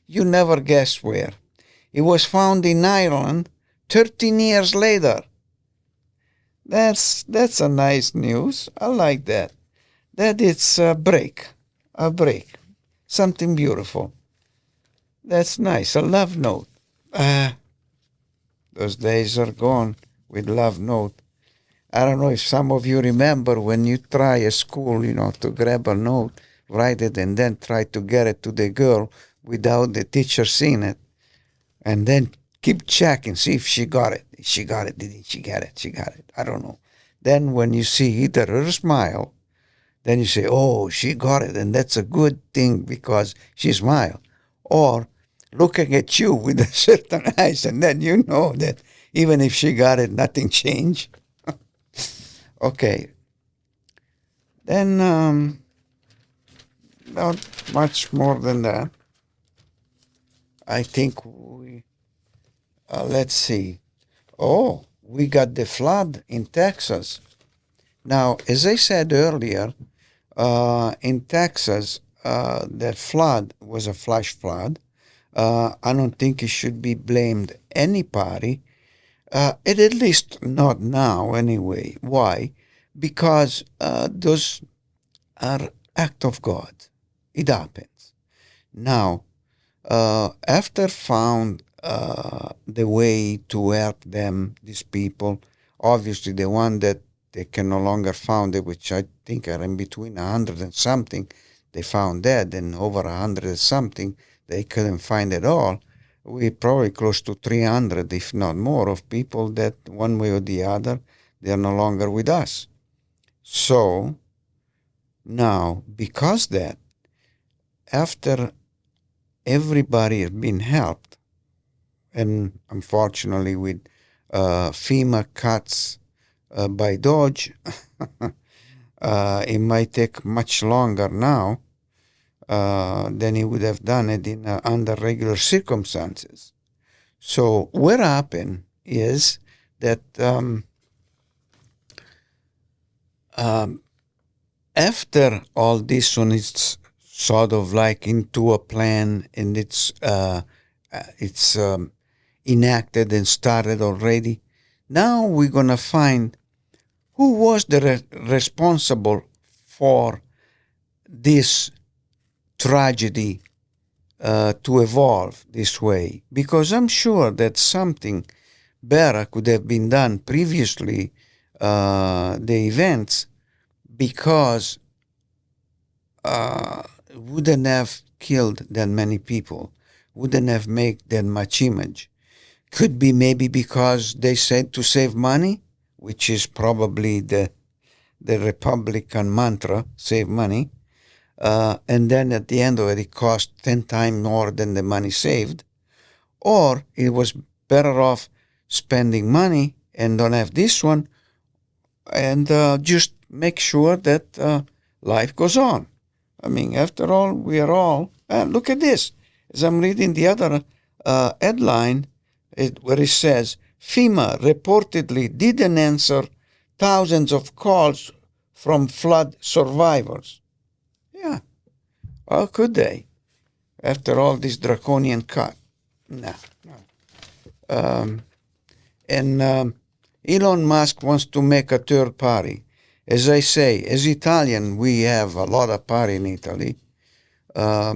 you never guess where. It was found in Ireland 13 years later. That's a nice news. I like that. That it's a break. Something beautiful. That's nice. A love note. Those days are gone with love note. I don't know if some of you remember when you try at school, to grab a note, write it, and then try to get it to the girl without the teacher seeing it. And then keep checking, see if she got it. She got it. Didn't she get it? She got it. I don't know. Then when you see either her smile, then you say, oh, she got it, and that's a good thing because she smiled. Or looking at you with a certain eyes, and then you know that even if she got it, nothing changed. Okay. Then not much more than that. I think let's see. Oh, we got the flood in Texas. Now, as I said earlier, in Texas, that flood was a flash flood. I don't think it should be blamed anybody. At least not now, anyway. Why? Because those are act of God. It happens. Now, after found the way to help them, these people, obviously the one that they can no longer found it, which I think are in between 100 and something, they found dead, and over 100 and something, they couldn't find at all. We're probably close to 300, if not more, of people that one way or the other, they are no longer with us. So, now, because that, after everybody has been helped, and unfortunately with FEMA cuts by Dodge, it might take much longer now than it would have done it in under regular circumstances. So what happened is that after all this one is sort of like into a plan and it's enacted and started already, now we're going to find who was the responsible for this tragedy to evolve this way, because I'm sure that something better could have been done previously, the events, because wouldn't have killed that many people, wouldn't have made that much image. Could be maybe because they said to save money, which is probably the Republican mantra, save money. And then at the end of it, it cost 10 times more than the money saved. Or it was better off spending money and don't have this one and just make sure that life goes on. I mean, after all, we are all... look at this. As I'm reading the other headline, where it says, FEMA reportedly didn't answer thousands of calls from flood survivors. Yeah. How could they? After all this draconian cut. No. And Elon Musk wants to make a third party. As I say, as Italian, we have a lot of party in Italy. A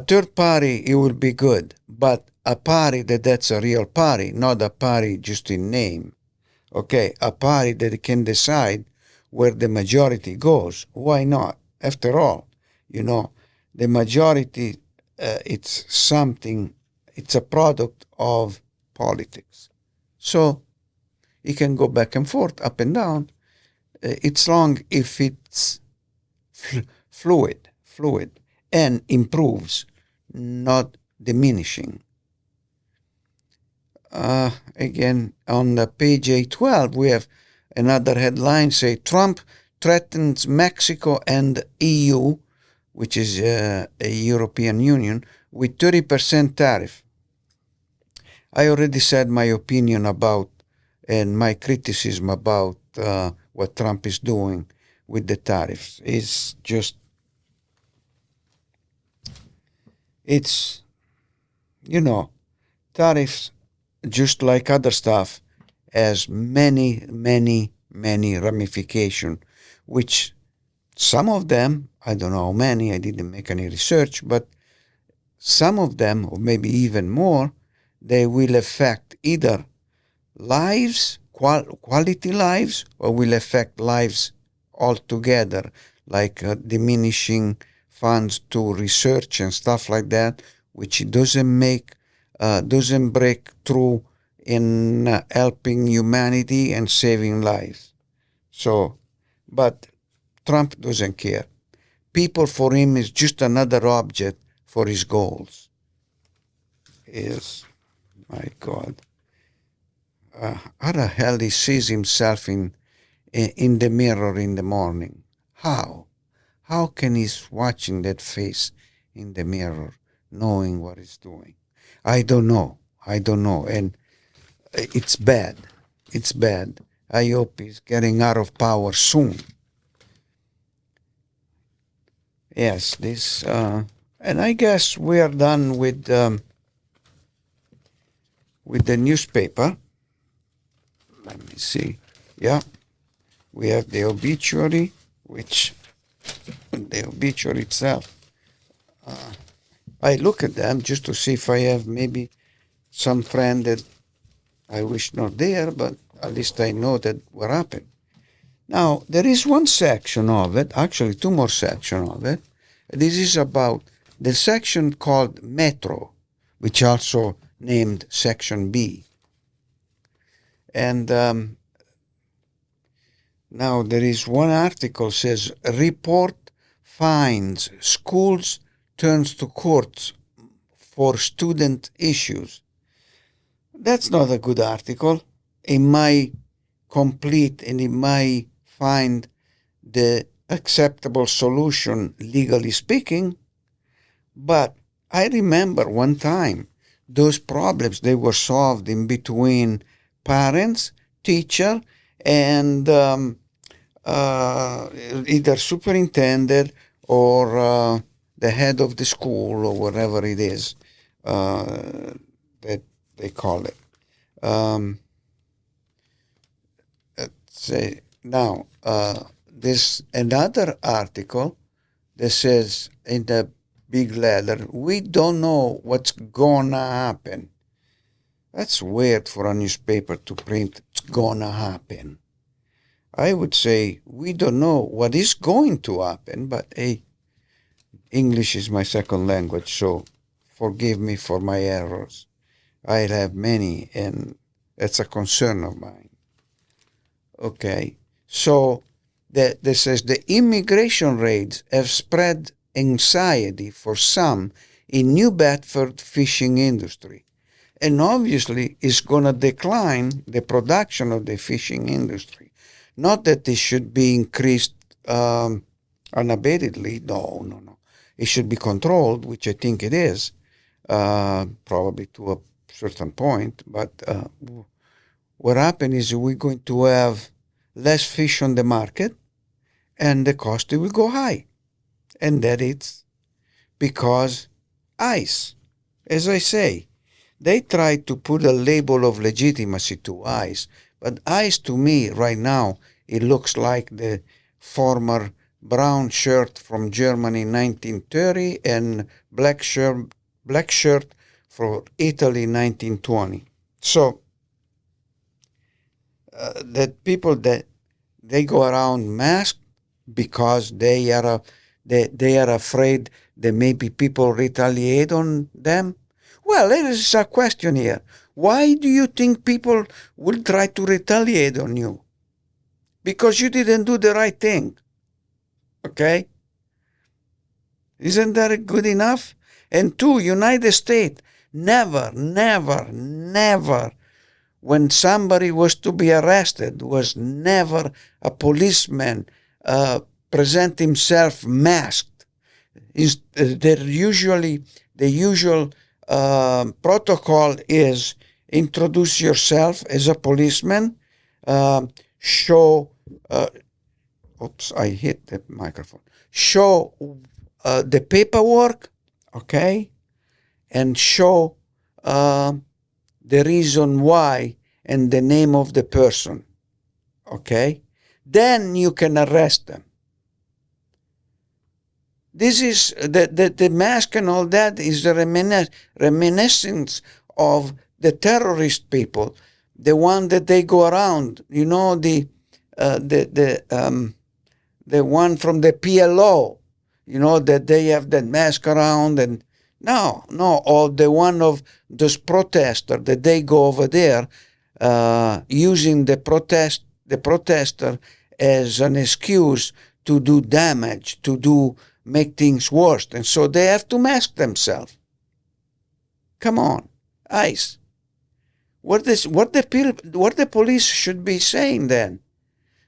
third party, it will be good, but a party that's a real party, not a party just in name. Okay, a party that can decide where the majority goes. Why not? After all, the majority, it's something, it's a product of politics. So it can go back and forth, up and down. It's long if it's fluid, and improves, not diminishing. Again, on the page A12, we have another headline say Trump threatens Mexico and EU, which is a European Union, with 30% tariff. I already said my opinion about and my criticism about what Trump is doing with the tariffs. It's tariffs, just like other stuff, has many ramifications, which some of them, I don't know how many, I didn't make any research, but some of them, or maybe even more, they will affect either lives, quality lives, or will affect lives altogether, like diminishing funds to research and stuff like that, which doesn't break through in helping humanity and saving lives. So, but Trump doesn't care. People for him is just another object for his goals. My God. How the hell he sees himself in the mirror in the morning? How? How can he watching that face in the mirror, knowing what he's doing? I don't know. And it's bad. It's bad. I hope he's getting out of power soon. Yes, this, and I guess we are done with the newspaper. Let me see. Yeah, we have the obituary, which the obituary itself. I look at them just to see if I have maybe some friend that I wish not there, but at least I know that what happened. Now, there is one section of it, actually two more sections of it. This is about the section called Metro, which also named Section B. And now there is one article says, report finds schools turns to courts for student issues. That's not a good article. It might complete and it might find the acceptable solution legally speaking, but I remember one time those problems, they were solved in between parents, teacher, and either superintendent or the head of the school or whatever it is that they call it. Now, there's another article that says in the big letter, we don't know what's gonna happen. That's weird for a newspaper to print, it's gonna happen. I would say we don't know what is going to happen, but hey, English is my second language, so forgive me for my errors. I have many, and it's a concern of mine. Okay, so that says the immigration raids have spread anxiety for some in New Bedford fishing industry, and obviously it's going to decline the production of the fishing industry. Not that it should be increased unabatedly. No. It should be controlled, which I think it is, probably to a certain point. But what happened is we're going to have less fish on the market, and the cost will go high. And that it's because ice. As I say, they try to put a label of legitimacy to ice, but ice to me right now, it looks like the former brown shirt from Germany in 1930 and black shirt for Italy 1920. So that people that they go around masked because they are afraid that maybe people retaliate on them. Well, there is a question here. Why do you think people will try to retaliate on you? Because you didn't do the right thing. Okay? Isn't that good enough? And two, United States, never, when somebody was to be arrested, was never a policeman present himself masked. The usual protocol is introduce yourself as a policeman, show, oops, I hit the microphone, show the paperwork, okay, and show the reason why and the name of the person, okay? Then you can arrest them. This is the mask and all that is a reminiscence of the terrorist people, the one that they go around. You know, the one from the PLO. You know that they have that mask around, and No, or the one of those protesters that they go over there using the protester as an excuse to do damage, make things worse, and so they have to mask themselves. Come on, ICE. What the police should be saying then?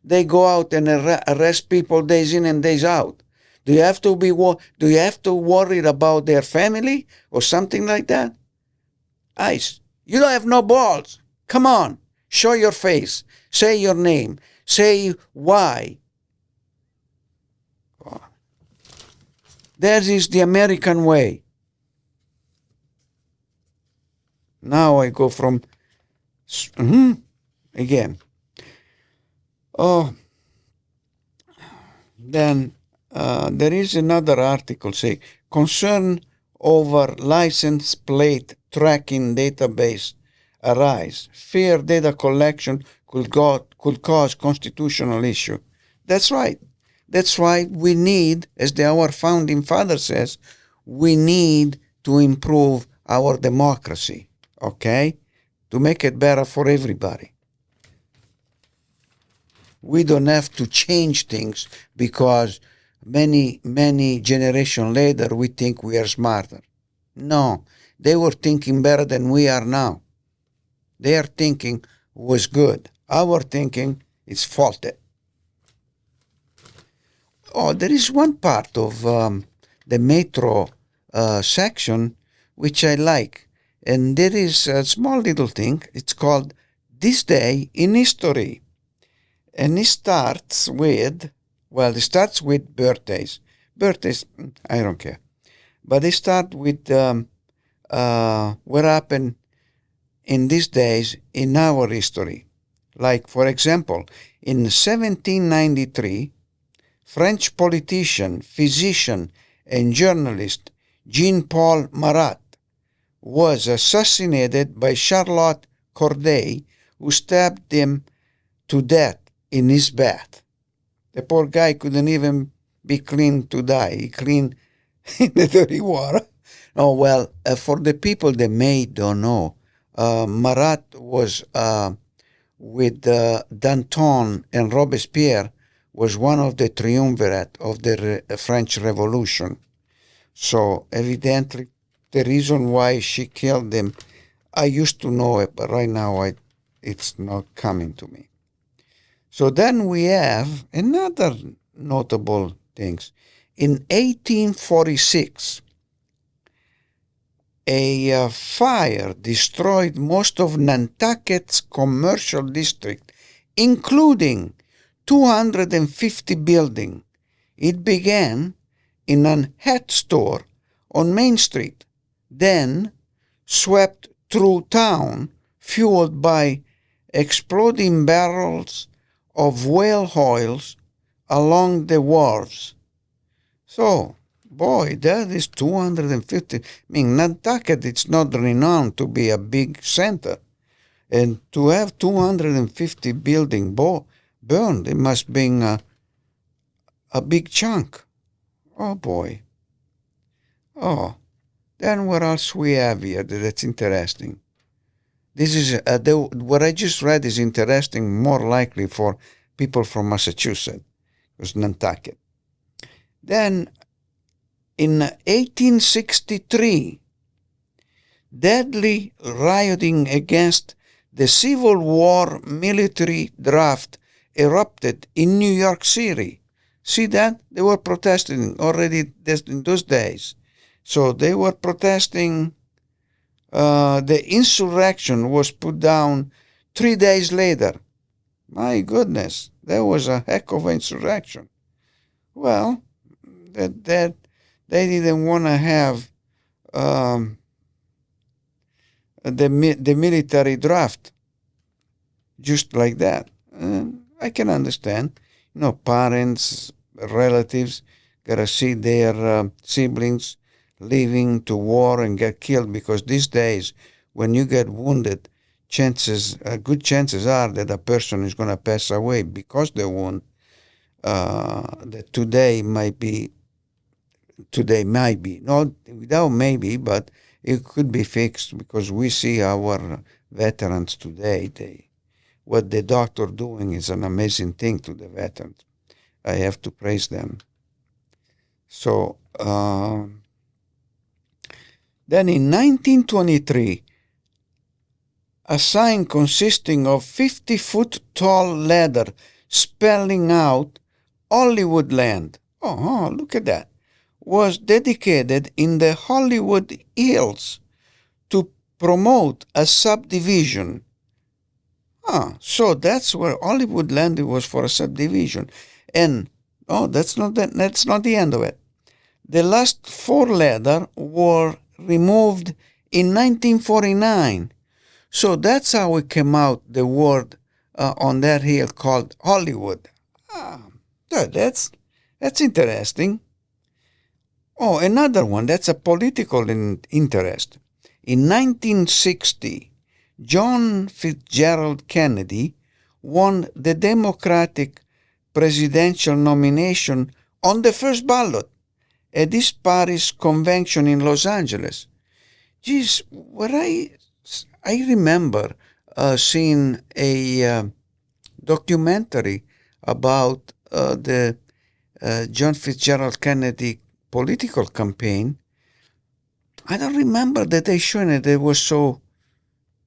They go out and arrest people days in and days out. Do you have to worry about their family or something like that? ICE, you don't have no balls. Come on, show your face. Say your name. Say why. That is the American way. Now I go from again. Oh, then there is another article say concern over license plate tracking database arise. Fear data collection could cause constitutional issue. That's right. That's why we need, as our founding father says, we need to improve our democracy, okay? To make it better for everybody. We don't have to change things because many generations later we think we are smarter. No, they were thinking better than we are now. Their thinking was good. Our thinking is faulty. Oh, there is one part of the metro section which I like. And there is a small little thing. It's called This Day in History. And it starts with birthdays. Birthdays, I don't care. But they start with what happened in these days in our history. Like, for example, in 1793, French politician, physician, and journalist Jean-Paul Marat was assassinated by Charlotte Corday, who stabbed him to death in his bath. The poor guy couldn't even be clean to die. He cleaned in the dirty water. Oh, well, for the people that may don't know, Marat was with Danton and Robespierre, was one of the triumvirate of the French Revolution. So evidently, the reason why she killed him, I used to know it, but right now it's not coming to me. So then we have another notable things. In 1846, a fire destroyed most of Nantucket's commercial district, including 250 buildings. It began in a hat store on Main Street, then swept through town, fueled by exploding barrels of whale oils along the wharves. So, boy, that is 250. I mean, Nantucket, it's not renowned to be a big center. And to have 250 buildings burned, it must be a big chunk. Oh, boy. Oh, then what else we have here that's interesting? This is what I just read is interesting, more likely for people from Massachusetts, because Nantucket. Then, in 1863, deadly rioting against the Civil War military draft erupted in New York City. See that? They were protesting already in those days. So they were protesting. The insurrection was put down 3 days later. My goodness, that was a heck of an insurrection. Well, that they didn't want to have the military draft just like that. I can understand. Parents, relatives gotta see their siblings leaving to war and get killed, because these days, when you get wounded, good chances are that a person is going to pass away because the wound. That today might be today, might be. Not without maybe, but it could be fixed because we see our veterans today. What the doctor doing is an amazing thing to the veterans. I have to praise them. So then in 1923, a sign consisting of 50-foot tall ladder spelling out Hollywoodland, look at that, was dedicated in the Hollywood Hills to promote a subdivision. So that's where Hollywoodland was, for a subdivision. And that's not the end of it. The last 4 letters were removed in 1949. So that's how it came out, the word on that hill called Hollywood. That's interesting. Another one, that's a political interest. In 1960, John Fitzgerald Kennedy won the Democratic presidential nomination on the first ballot at this Paris convention in Los Angeles. Geez, what I remember seeing a documentary about the John Fitzgerald Kennedy political campaign. I don't remember that they showing it. It was so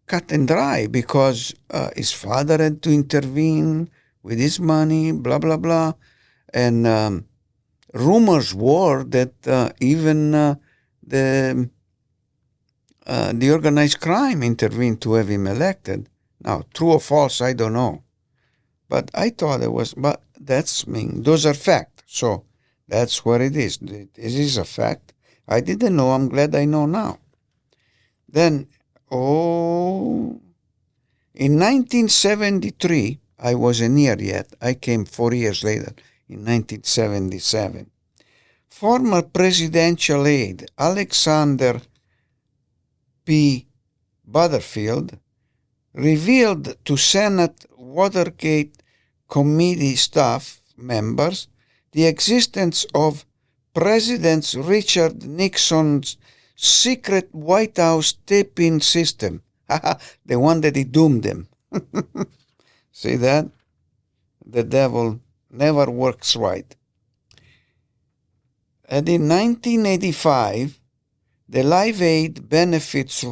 cut and dry because his father had to intervene with his money, blah, blah, blah. And rumors were that even the organized crime intervened to have him elected. Now, true or false, I don't know. But I thought it was, but those are facts. So that's what it is. It is a fact. I didn't know. I'm glad I know now. Then, in 1973, I wasn't here yet. I came 4 years later, in 1977. Former presidential aide Alexander P. Butterfield revealed to Senate Watergate Committee staff members the existence of President Richard Nixon's secret White House tape-in system. The one that he doomed him. See that? The devil never works right. And in 1985, the Live Aid benefit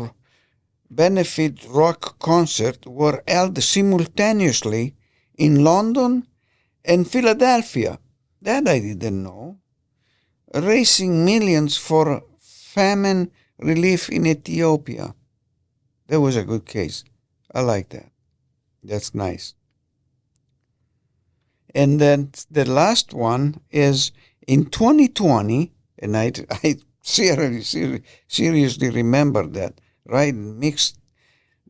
rock concert were held simultaneously in London and Philadelphia. That I didn't know. Raising millions for famine relief in Ethiopia. That was a good case. I like that. That's nice. And then the last one is in 2020, and I seriously remember that, right, mixed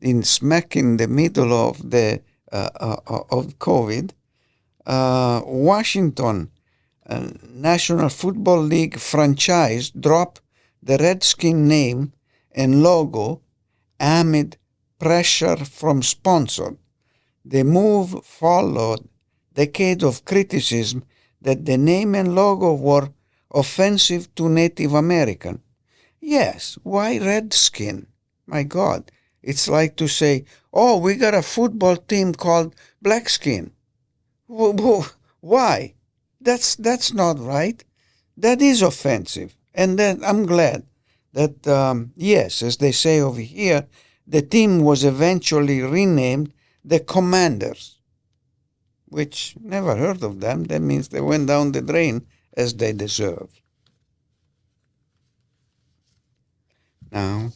in smack in the middle of the of COVID, Washington National Football League franchise dropped the Redskin name and logo amid pressure from sponsors. The move followed decades of criticism that the name and logo were offensive to Native American. Yes, why Redskin? My God, it's like to say, we got a football team called Blackskin. Why? That's not right. That is offensive. And then I'm glad that, yes, as they say over here, the team was eventually renamed the Commanders, which never heard of them. That means they went down the drain as they deserve. Now,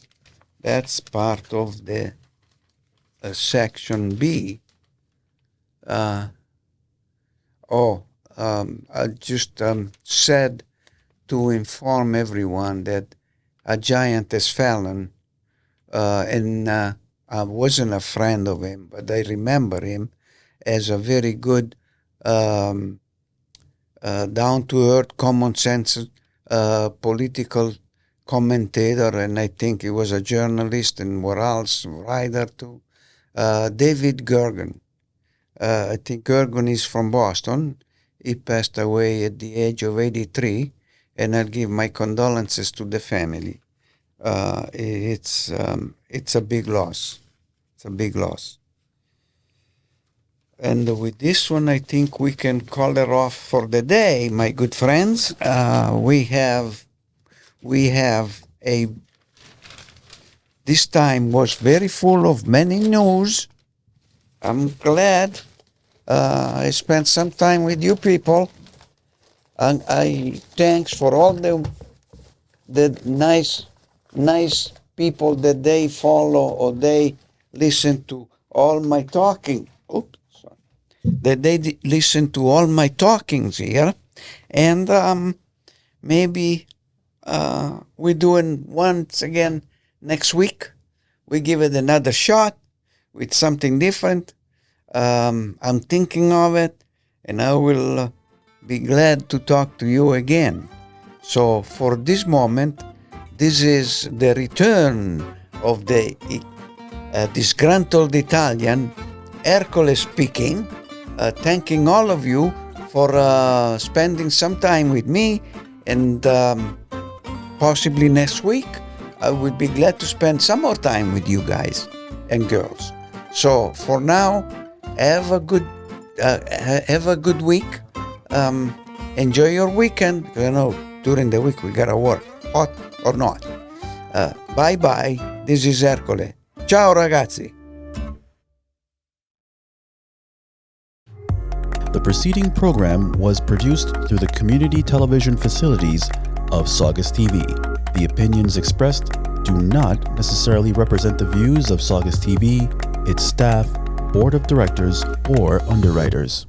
that's part of the section B. I just said to inform everyone that a giant has fallen, and I wasn't a friend of him, but I remember him as a very good, down-to-earth, common-sense political commentator, and I think he was a journalist and morals writer too. David Gergen. I think Gergen is from Boston. He passed away at the age of 83, and I'll give my condolences to the family. It's a big loss. It's a big loss. And with this one, I think we can call it off for the day, my good friends. We have a. This time was very full of many news. I'm glad I spent some time with you people, and I thanks for all the nice people that they follow or they listen to all my talking. Oops, sorry. That they listen to all my talkings here, and maybe we're doing once again next week. We give it another shot with something different. I'm thinking of it, and I will be glad to talk to you again. So for this moment, this is the return of the disgruntled Italian, Ercole speaking, thanking all of you for spending some time with me, and possibly next week I would be glad to spend some more time with you guys and girls. So for now, have a good week. Enjoy your weekend. During the week we gotta work, hot or not. Bye bye. This is Ercole. Ciao ragazzi. The preceding program was produced through the community television facilities of Saugus TV. The opinions expressed do not necessarily represent the views of Saugus TV, its staff, board of directors, or underwriters.